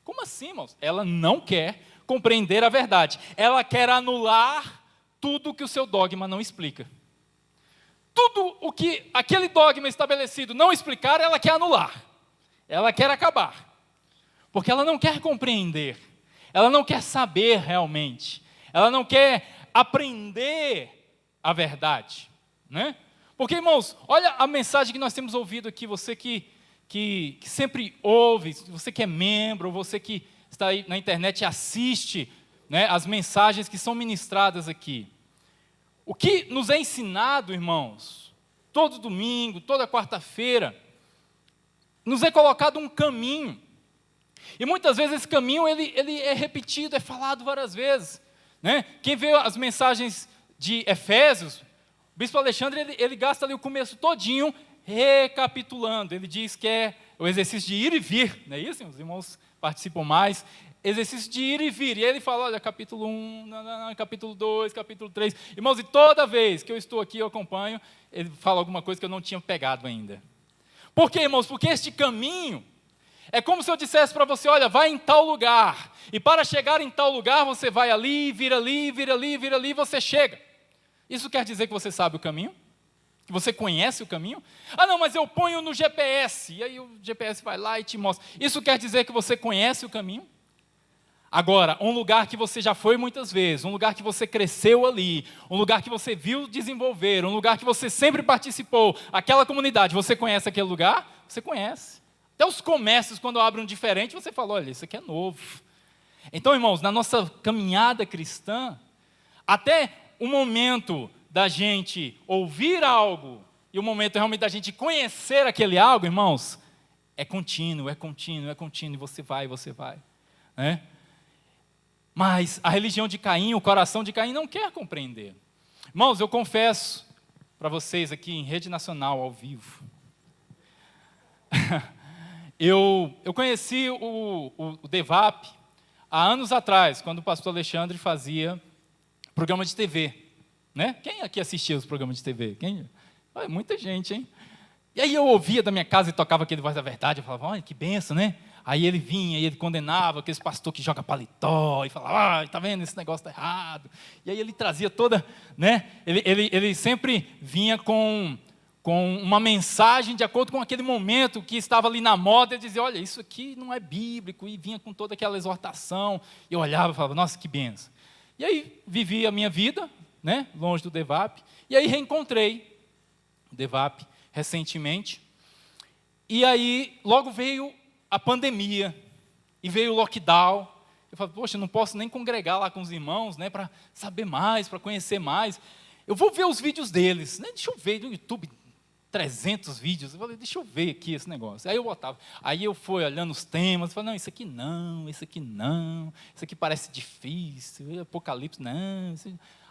Como assim, irmãos? Ela não quer compreender a verdade. Ela quer anular tudo o que o seu dogma não explica. Tudo o que aquele dogma estabelecido não explicar, ela quer anular. Ela quer acabar. Porque ela não quer compreender. Ela não quer saber realmente. Ela não quer aprender a verdade. Porque, irmãos, olha a mensagem que nós temos ouvido aqui, você que sempre ouve, você que é membro, você que está aí na internet e assiste as mensagens que são ministradas aqui. O que nos é ensinado, irmãos, todo domingo, toda quarta-feira, nos é colocado um caminho. E muitas vezes esse caminho ele é repetido, é falado várias vezes. Quem vê as mensagens de Efésios, o bispo Alexandre, ele gasta ali o começo todinho recapitulando. Ele diz que é o exercício de ir e vir, não é isso? Os irmãos participam mais. Exercício de ir e vir. E ele fala, olha, capítulo 1, capítulo 2, capítulo 3. Irmãos, e toda vez que eu estou aqui, eu acompanho, ele fala alguma coisa que eu não tinha pegado ainda. Por quê, irmãos? Porque este caminho é como se eu dissesse para você, olha, vai em tal lugar. E para chegar em tal lugar, você vai ali, vira ali, vira ali, vira ali, e você chega. Isso quer dizer que você sabe o caminho? Que você conhece o caminho? Ah, não, mas eu ponho no GPS. E aí o GPS vai lá e te mostra. Isso quer dizer que você conhece o caminho? Agora, um lugar que você já foi muitas vezes, um lugar que você cresceu ali, um lugar que você viu desenvolver, um lugar que você sempre participou, aquela comunidade, você conhece aquele lugar? Você conhece. Até os comércios, quando abrem um diferente, você fala, olha, isso aqui é novo. Então, irmãos, na nossa caminhada cristã, até o momento da gente ouvir algo e o momento realmente da gente conhecer aquele algo, irmãos, é contínuo, e você vai. Mas a religião de Caim, o coração de Caim não quer compreender. Irmãos, eu confesso para vocês aqui em rede nacional, ao vivo, eu conheci o DEVAP há anos atrás, quando o pastor Alexandre fazia programa de TV, né? Quem aqui assistia os programas de TV? Quem? Muita gente, hein? E aí eu ouvia da minha casa e tocava aquele Voz da Verdade, eu falava, olha, que benção, né? Aí ele vinha e ele condenava aqueles pastor que joga paletó e falava, tá vendo, esse negócio está errado. E aí ele trazia toda, né? Ele sempre vinha com uma mensagem de acordo com aquele momento que estava ali na moda, ele dizia, olha, isso aqui não é bíblico, e vinha com toda aquela exortação, e eu olhava e falava, nossa, que benção. E aí vivi a minha vida, né, longe do DEVAP, e aí reencontrei o DEVAP recentemente, e aí logo veio a pandemia, e veio o lockdown, eu falei, poxa, eu não posso nem congregar lá com os irmãos, né, para saber mais, para conhecer mais, eu vou ver os vídeos deles, né, deixa eu ver no YouTube, 300 vídeos, eu falei, deixa eu ver aqui esse negócio. Aí eu botava, aí eu fui olhando os temas, falei, não, isso aqui não, isso aqui parece difícil, Apocalipse, não.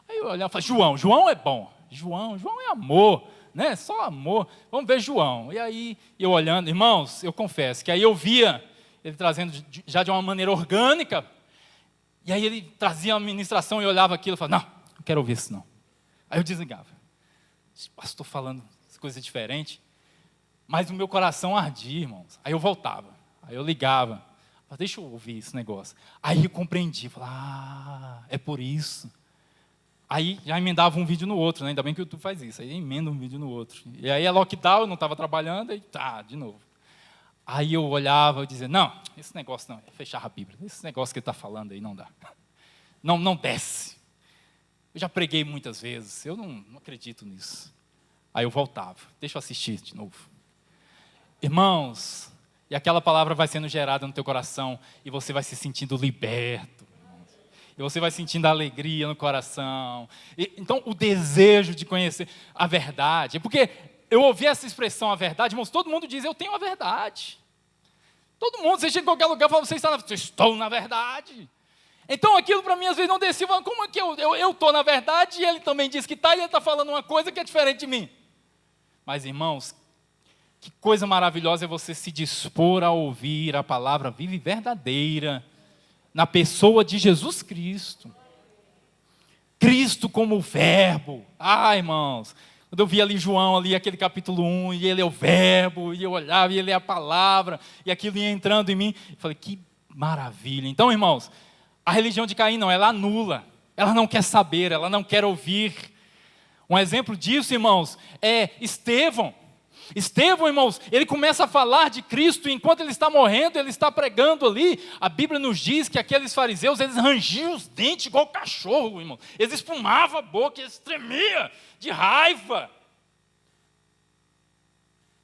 Aí eu olhava e falei, João é bom, João é amor, né? Só amor, vamos ver João. E aí, eu olhando, irmãos, eu confesso, que aí eu via ele trazendo já de uma maneira orgânica, e aí ele trazia a ministração e eu olhava aquilo e falava, não quero ouvir isso não. Aí eu desligava, pastor falando coisa diferente, mas o meu coração ardia, irmãos. Aí eu voltava, aí eu ligava, falei, deixa eu ouvir esse negócio. Aí eu compreendi, falei, é por isso. Aí já emendava um vídeo no outro, né? Ainda bem que o YouTube faz isso, aí emenda um vídeo no outro. E aí é lockdown, eu não estava trabalhando, aí de novo. Aí eu olhava e dizia, não, esse negócio não, fechava a Bíblia, esse negócio que ele está falando aí não dá. Não desce. Eu já preguei muitas vezes, eu não acredito nisso. Aí eu voltava, deixa eu assistir de novo. Irmãos, e aquela palavra vai sendo gerada no teu coração, e você vai se sentindo liberto, irmãos. E você vai sentindo alegria no coração. Então, o desejo de conhecer a verdade, porque eu ouvi essa expressão, a verdade, irmãos, todo mundo diz, eu tenho a verdade. Todo mundo, você chega em qualquer lugar e fala, eu estou na verdade. Então aquilo para mim às vezes não descia, como é que eu estou na verdade, e ele também diz que está, e ele está falando uma coisa que é diferente de mim. Mas, irmãos, que coisa maravilhosa é você se dispor a ouvir a palavra viva e verdadeira na pessoa de Jesus Cristo. Cristo como o verbo. Irmãos, quando eu vi ali João, ali aquele capítulo 1, e ele é o verbo, e eu olhava, e ele é a palavra, e aquilo ia entrando em mim, eu falei, que maravilha. Então, irmãos, a religião de Caim não, ela anula, ela não quer saber, ela não quer ouvir. Um exemplo disso, irmãos, é Estevão. Estevão, irmãos, ele começa a falar de Cristo, e enquanto ele está morrendo, ele está pregando ali. A Bíblia nos diz que aqueles fariseus, eles rangiam os dentes igual cachorro, irmão. Eles espumavam a boca, eles tremiam de raiva.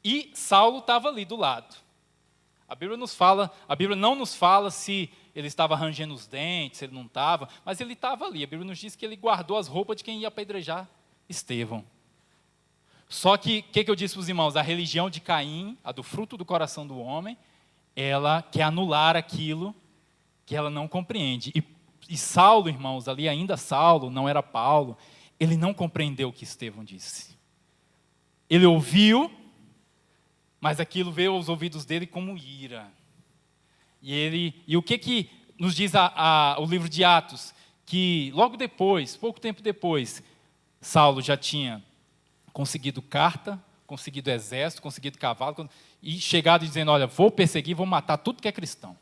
E Saulo estava ali do lado. A Bíblia não nos fala se ele estava rangendo os dentes, se ele não estava, mas ele estava ali. A Bíblia nos diz que ele guardou as roupas de quem ia apedrejar Estevão. Só que, o que eu disse para os irmãos? A religião de Caim, a do fruto do coração do homem, ela quer anular aquilo que ela não compreende. E Saulo, irmãos, ali ainda Saulo, não era Paulo, ele não compreendeu o que Estevão disse. Ele ouviu, mas aquilo veio aos ouvidos dele como ira. E o que nos diz o livro de Atos? Que logo depois, pouco tempo depois, Saulo já tinha conseguido carta, conseguido exército, conseguido cavalo, e chegado dizendo, olha, vou perseguir, vou matar tudo que é cristão.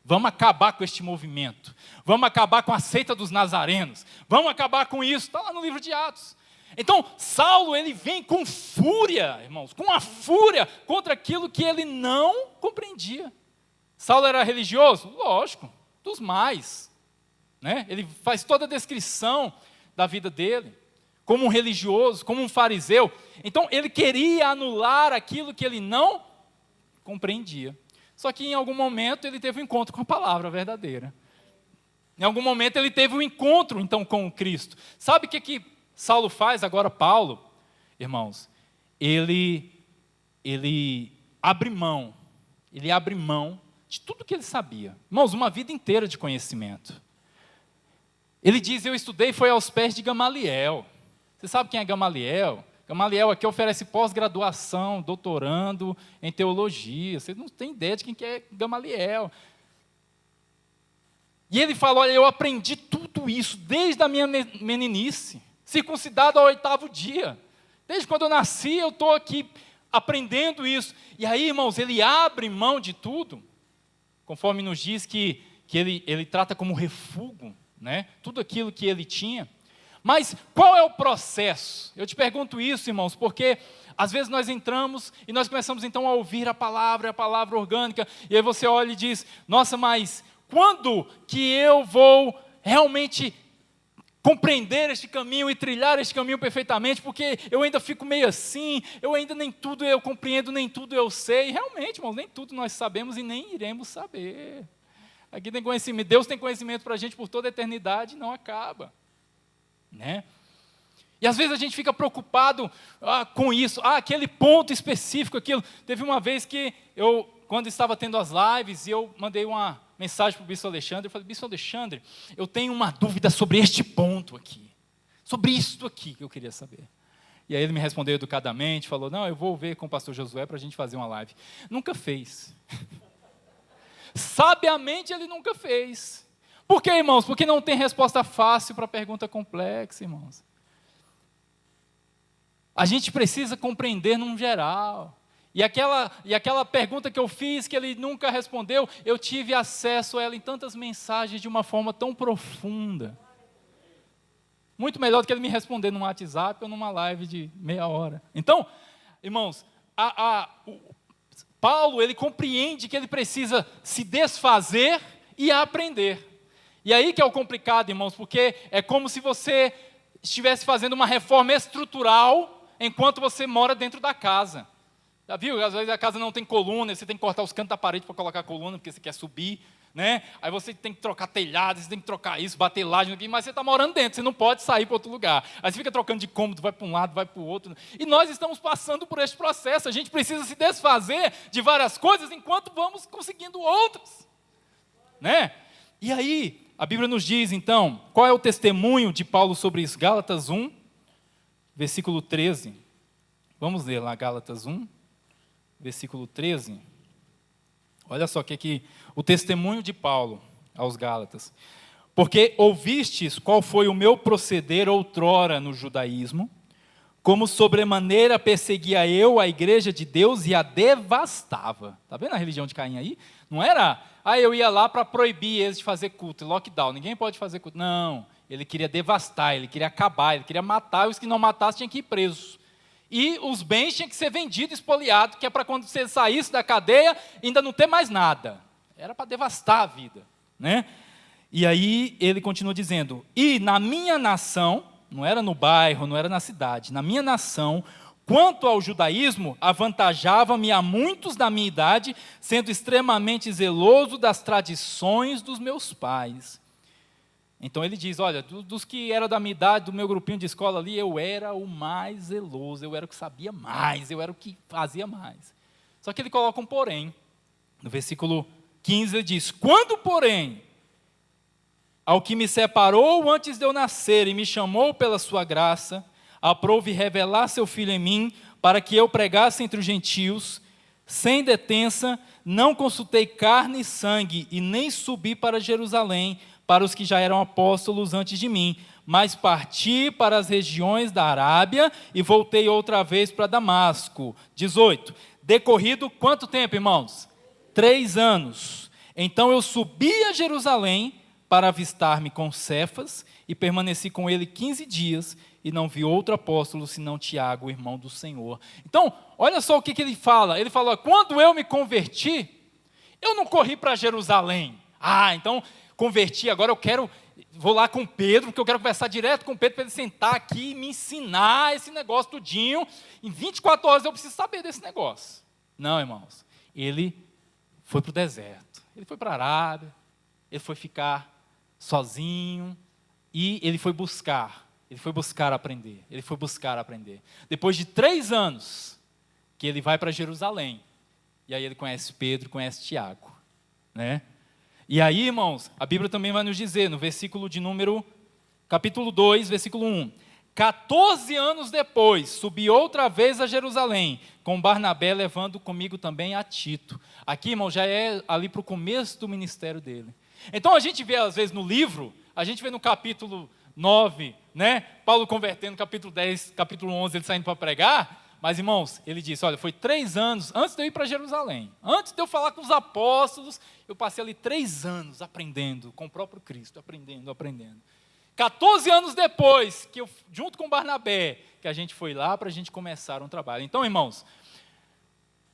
Vamos acabar com este movimento. Vamos acabar com a seita dos nazarenos. Vamos acabar com isso. Está lá no livro de Atos. Então, Saulo, ele vem com fúria, irmãos, com a fúria contra aquilo que ele não compreendia. Saulo era religioso? Lógico, dos mais. Né? Ele faz toda a descrição da vida dele, como um religioso, como um fariseu. Então, ele queria anular aquilo que ele não compreendia. Só que em algum momento ele teve um encontro com a palavra verdadeira. Em algum momento ele teve um encontro, então, com o Cristo. Sabe o que Saulo faz agora, Paulo? Irmãos, ele abre mão de tudo que ele sabia. Irmãos, uma vida inteira de conhecimento. Ele diz, eu estudei, foi aos pés de Gamaliel. Você sabe quem é Gamaliel? Gamaliel aqui oferece pós-graduação, doutorando em teologia. Você não tem ideia de quem que é Gamaliel. E ele fala, olha, eu aprendi tudo escuto isso desde a minha meninice, circuncidado ao 8º dia. Desde quando eu nasci, eu estou aqui aprendendo isso. E aí, irmãos, ele abre mão de tudo, conforme nos diz que ele trata como refúgio, né? Tudo aquilo que ele tinha. Mas qual é o processo? Eu te pergunto isso, irmãos, porque às vezes nós entramos e nós começamos então a ouvir a palavra orgânica, e aí você olha e diz, nossa, mas quando que eu vou realmente compreender este caminho e trilhar este caminho perfeitamente, porque eu ainda fico meio assim, eu ainda nem tudo eu compreendo, nem tudo eu sei. Realmente, irmãos, nem tudo nós sabemos e nem iremos saber. Aqui tem conhecimento, Deus tem conhecimento para a gente por toda a eternidade e não acaba, né? E às vezes a gente fica preocupado com isso, aquele ponto específico, aquilo. Teve uma vez que eu, quando estava tendo as lives, eu mandei uma mensagem para o Bispo Alexandre, eu falei, Bispo Alexandre, eu tenho uma dúvida sobre este ponto aqui, sobre isto aqui que eu queria saber. E aí ele me respondeu educadamente, falou, não, eu vou ver com o pastor Josué para a gente fazer uma live. Nunca fez. Sabiamente ele nunca fez. Por quê, irmãos? Porque não tem resposta fácil para pergunta complexa, irmãos. A gente precisa compreender num geral. E aquela pergunta que eu fiz, que ele nunca respondeu, eu tive acesso a ela em tantas mensagens de uma forma tão profunda. Muito melhor do que ele me responder num WhatsApp ou numa live de meia hora. Então, irmãos, Paulo, ele compreende que ele precisa se desfazer e aprender. E aí que é o complicado, irmãos, porque é como se você estivesse fazendo uma reforma estrutural enquanto você mora dentro da casa. Já viu? Às vezes a casa não tem coluna, você tem que cortar os cantos da parede para colocar a coluna, porque você quer subir, né? Aí você tem que trocar telhado, você tem que trocar isso, bater laje, mas você está morando dentro, você não pode sair para outro lugar. Aí você fica trocando de cômodo, vai para um lado, vai para o outro. E nós estamos passando por este processo, a gente precisa se desfazer de várias coisas enquanto vamos conseguindo outras, né? E aí, a Bíblia nos diz, então, qual é o testemunho de Paulo sobre isso? Gálatas 1, versículo 13. Vamos ler lá, Gálatas 1, versículo 13. Olha só que o testemunho de Paulo aos Gálatas. Porque ouvistes qual foi o meu proceder outrora no judaísmo, como sobremaneira perseguia eu a igreja de Deus e a devastava. Está vendo a religião de Caim aí? Não era, eu ia lá para proibir eles de fazer culto, lockdown, ninguém pode fazer culto. Não, ele queria devastar, ele queria acabar, ele queria matar, e os que não matassem tinham que ir presos. E os bens tinham que ser vendidos, espoliados, que é para quando você saísse da cadeia, ainda não ter mais nada. Era para devastar a vida, né? E aí ele continua dizendo, e na minha nação, não era no bairro, não era na cidade, na minha nação, quanto ao judaísmo, avantajava-me a muitos da minha idade, sendo extremamente zeloso das tradições dos meus pais. Então ele diz, olha, dos que eram da minha idade, do meu grupinho de escola ali, eu era o mais zeloso, eu era o que sabia mais, eu era o que fazia mais. Só que ele coloca um porém. No versículo 15 ele diz, quando porém, ao que me separou antes de eu nascer e me chamou pela sua graça, aprouve revelar seu Filho em mim, para que eu pregasse entre os gentios, sem detença, não consultei carne e sangue, e nem subi para Jerusalém, para os que já eram apóstolos antes de mim, mas parti para as regiões da Arábia e voltei outra vez para Damasco. 18. Decorrido quanto tempo, irmãos? 3 anos. Então eu subi a Jerusalém para avistar-me com Cefas e permaneci com ele 15 dias e não vi outro apóstolo senão Tiago, o irmão do Senhor. Então, olha só o que ele fala. Ele fala, quando eu me converti, eu não corri para Jerusalém. Então converti, agora vou lá com Pedro, porque eu quero conversar direto com Pedro para ele sentar aqui e me ensinar esse negócio tudinho. Em 24 horas eu preciso saber desse negócio. Não, irmãos. Ele foi para o deserto. Ele foi para a Arábia. Ele foi ficar sozinho. E ele foi buscar aprender. Ele foi buscar aprender. Depois de 3 anos, que ele vai para Jerusalém. E aí ele conhece Pedro, conhece Tiago. Né? E aí, irmãos, a Bíblia também vai nos dizer, no versículo de número, capítulo 2, versículo 1. 14 anos depois, subi outra vez a Jerusalém, com Barnabé levando comigo também a Tito. Aqui, irmão, já é ali para o começo do ministério dele. Então a gente vê, às vezes, no livro, A gente vê no capítulo 9, né? Paulo convertendo, capítulo 10, capítulo 11, ele saindo para pregar. Mas, irmãos, ele disse, olha, foi 3 anos antes de eu ir para Jerusalém. Antes de eu falar com os apóstolos, eu passei ali 3 anos aprendendo com o próprio Cristo, aprendendo. 14 anos depois, que eu, junto com Barnabé, que a gente foi lá para a gente começar um trabalho. Então, irmãos,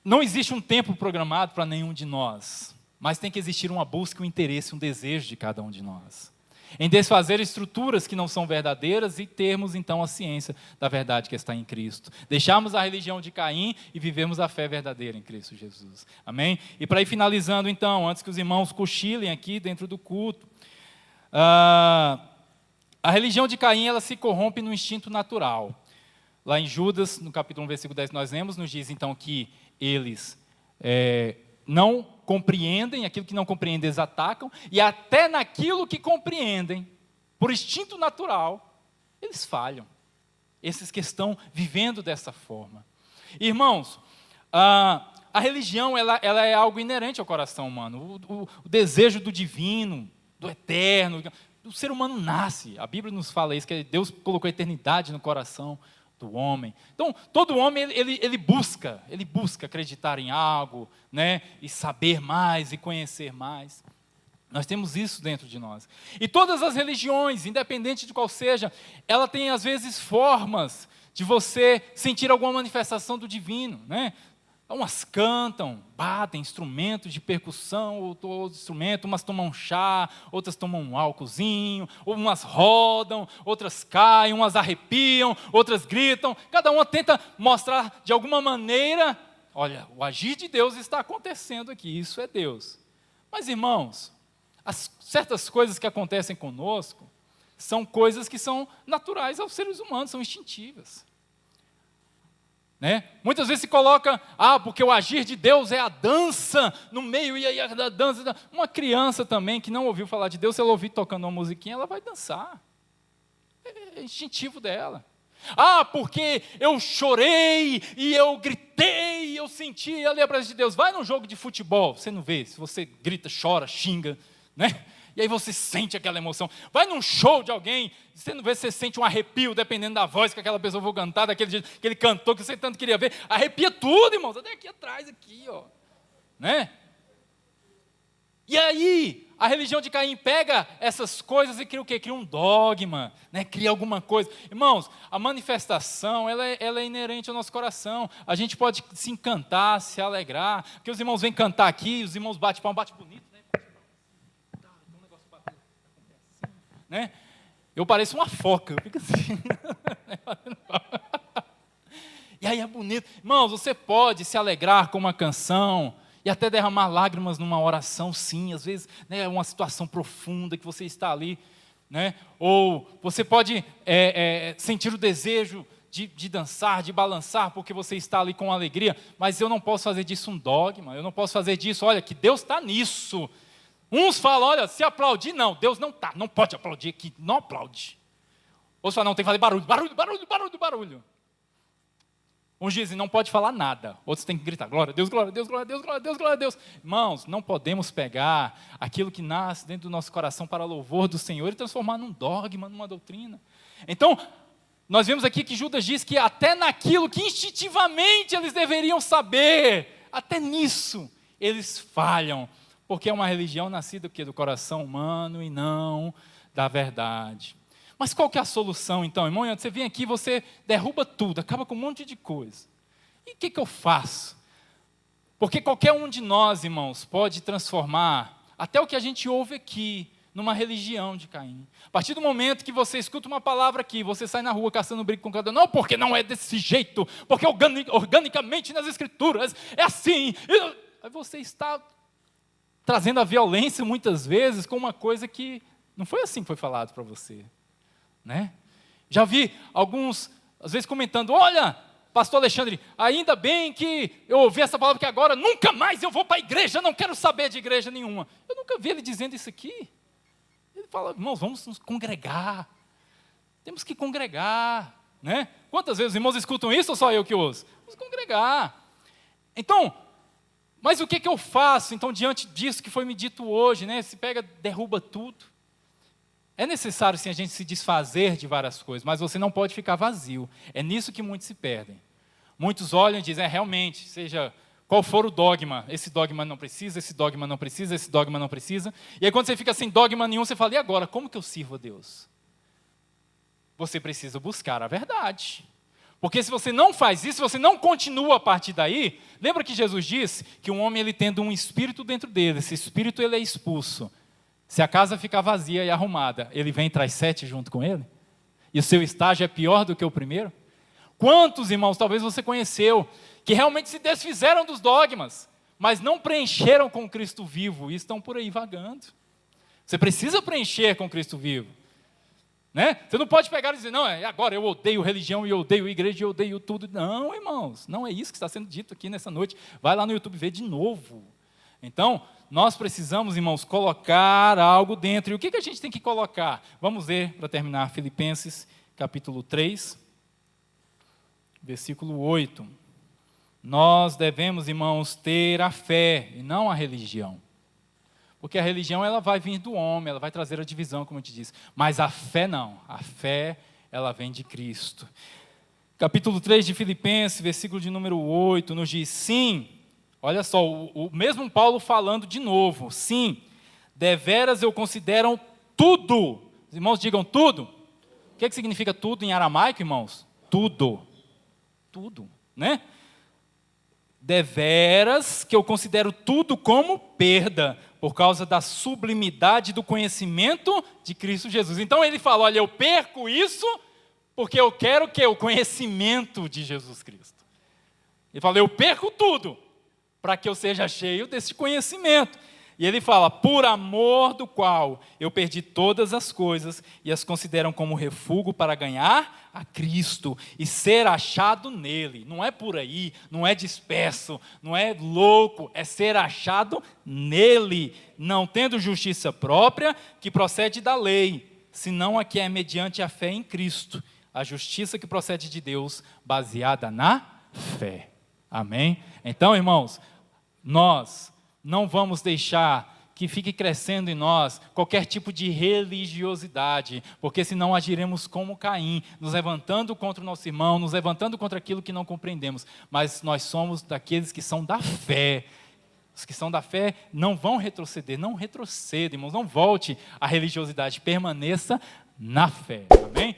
não existe um tempo programado para nenhum de nós, mas tem que existir uma busca, um interesse, um desejo de cada um de nós, em desfazer estruturas que não são verdadeiras e termos, então, a ciência da verdade que está em Cristo. Deixarmos a religião de Caim e vivemos a fé verdadeira em Cristo Jesus. Amém? E para ir finalizando, então, antes que os irmãos cochilem aqui dentro do culto, a religião de Caim, ela se corrompe no instinto natural. Lá em Judas, no capítulo 1, versículo 10, nós lemos, nos diz, então, que eles não compreendem, aquilo que não compreendem eles atacam, e até naquilo que compreendem, por instinto natural, eles falham. Esses que estão vivendo dessa forma. Irmãos, a religião ela é algo inerente ao coração humano, o desejo do divino, do eterno. O ser humano nasce, a Bíblia nos fala isso, que Deus colocou a eternidade no coração do homem. Então, todo homem, ele busca acreditar em algo, né? E saber mais, e conhecer mais. Nós temos isso dentro de nós. E todas as religiões, independente de qual seja, ela tem, às vezes, formas de você sentir alguma manifestação do divino, né? Umas cantam, batem instrumentos de percussão, outros instrumentos, umas tomam chá, outras tomam um álcoolzinho, umas rodam, outras caem, umas arrepiam, outras gritam. Cada uma tenta mostrar de alguma maneira, olha, o agir de Deus está acontecendo aqui, isso é Deus. Mas, irmãos, certas coisas que acontecem conosco são coisas que são naturais aos seres humanos, são instintivas. Né? Muitas vezes se coloca, porque o agir de Deus é a dança no meio, e aí a dança. Uma criança também que não ouviu falar de Deus, se ela ouvir tocando uma musiquinha, ela vai dançar. É instintivo dela. Porque eu chorei, e eu gritei, e eu senti ali a presença de Deus. Vai num jogo de futebol, você não vê, se você grita, chora, xinga, né? E aí você sente aquela emoção. Vai num show de alguém, você não vê, você sente um arrepio, dependendo da voz que aquela pessoa for cantar, daquele jeito que ele cantou, que você tanto queria ver. Arrepia tudo, irmãos, até aqui atrás, aqui, ó. Né? E aí, a religião de Caim pega essas coisas e cria o quê? Cria um dogma, né? Cria alguma coisa. Irmãos, a manifestação, ela é inerente ao nosso coração. A gente pode se encantar, se alegrar, porque os irmãos vêm cantar aqui, os irmãos batem palma, bate bonito, né? Né? Eu pareço uma foca, eu fico assim. E aí é bonito. Irmãos, você pode se alegrar com uma canção e até derramar lágrimas numa oração, sim. Às vezes, né, é uma situação profunda que você está ali. Né? Ou você pode sentir o desejo de dançar, de balançar, porque você está ali com alegria. Mas eu não posso fazer disso um dogma. Eu não posso fazer disso, olha, que Deus está nisso. Uns falam, olha, se aplaudir, não, Deus não está, não pode aplaudir aqui, não aplaude. Outros falam, não, tem que fazer barulho. Uns dizem, não pode falar nada. Outros têm que gritar, glória a Deus, glória a Deus, glória a Deus, glória a Deus, glória a Deus. Irmãos, não podemos pegar aquilo que nasce dentro do nosso coração para louvor do Senhor e transformar num dogma, numa doutrina. Então, nós vemos aqui que Judas diz que até naquilo que instintivamente eles deveriam saber, até nisso eles falham. Porque é uma religião nascida do coração humano e não da verdade. Mas qual que é a solução, então, irmão? Você vem aqui, você derruba tudo, acaba com um monte de coisa. E o que eu faço? Porque qualquer um de nós, irmãos, pode transformar até o que a gente ouve aqui numa religião de Caim. A partir do momento que você escuta uma palavra aqui, você sai na rua caçando briga com cada um, não, porque não é desse jeito, porque organicamente nas Escrituras é assim. Aí você está trazendo a violência, muitas vezes, com uma coisa que não foi assim que foi falado para você. Né? Já vi alguns, às vezes, comentando, olha, pastor Alexandre, ainda bem que eu ouvi essa palavra, que agora nunca mais eu vou para a igreja, não quero saber de igreja nenhuma. Eu nunca vi ele dizendo isso aqui. Ele fala, irmãos, vamos nos congregar. Temos que congregar. Né? Quantas vezes os irmãos escutam isso ou só eu que ouço? Vamos congregar. Então, mas o que eu faço, então, diante disso que foi me dito hoje, né? Se pega, derruba tudo. É necessário, sim, a gente se desfazer de várias coisas, mas você não pode ficar vazio. É nisso que muitos se perdem. Muitos olham e dizem, realmente, seja qual for o dogma, esse dogma não precisa, esse dogma não precisa, esse dogma não precisa. E aí quando você fica sem dogma nenhum, você fala, e agora, como que eu sirvo a Deus? Você precisa buscar a verdade. Porque se você não faz isso, se você não continua a partir daí, lembra que Jesus disse que um homem ele tendo um espírito dentro dele, esse espírito ele é expulso. Se a casa ficar vazia e arrumada, ele vem e traz 7 junto com ele? E o seu estágio é pior do que o primeiro? Quantos irmãos talvez você conheceu que realmente se desfizeram dos dogmas, mas não preencheram com Cristo vivo e estão por aí vagando? Você precisa preencher com Cristo vivo. Né? Você não pode pegar e dizer, não, agora eu odeio religião, e eu odeio igreja, e eu odeio tudo. Não, irmãos, não é isso que está sendo dito aqui nessa noite. Vai lá no YouTube ver de novo. Então, nós precisamos, irmãos, colocar algo dentro. E o que a gente tem que colocar? Vamos ver, para terminar, Filipenses, capítulo 3, versículo 8. Nós devemos, irmãos, ter a fé e não a religião. Porque a religião ela vai vir do homem, ela vai trazer a divisão, como eu te disse. Mas a fé não. A fé, ela vem de Cristo. Capítulo 3 de Filipenses, versículo de número 8, nos diz, sim, olha só, o mesmo Paulo falando de novo, sim, deveras eu considero tudo. Os irmãos digam tudo. O que significa tudo em aramaico, irmãos? Tudo. Tudo, né? Deveras que eu considero tudo como perda, por causa da sublimidade do conhecimento de Cristo Jesus. Então ele fala, olha, eu perco isso porque eu quero o quê? O conhecimento de Jesus Cristo. Ele fala, eu perco tudo para que eu seja cheio desse conhecimento. E ele fala, por amor do qual eu perdi todas as coisas e as considero como refúgio para ganhar a Cristo e ser achado nele. Não é por aí, não é disperso, não é louco, é ser achado nele, não tendo justiça própria que procede da lei, senão a que é mediante a fé em Cristo, a justiça que procede de Deus, baseada na fé. Amém? Então, irmãos, nós não vamos deixar que fique crescendo em nós qualquer tipo de religiosidade, porque senão agiremos como Caim, nos levantando contra o nosso irmão, nos levantando contra aquilo que não compreendemos. Mas nós somos daqueles que são da fé. Os que são da fé não vão retroceder, não retroceda, irmãos, não volte à religiosidade, permaneça na fé. Amém?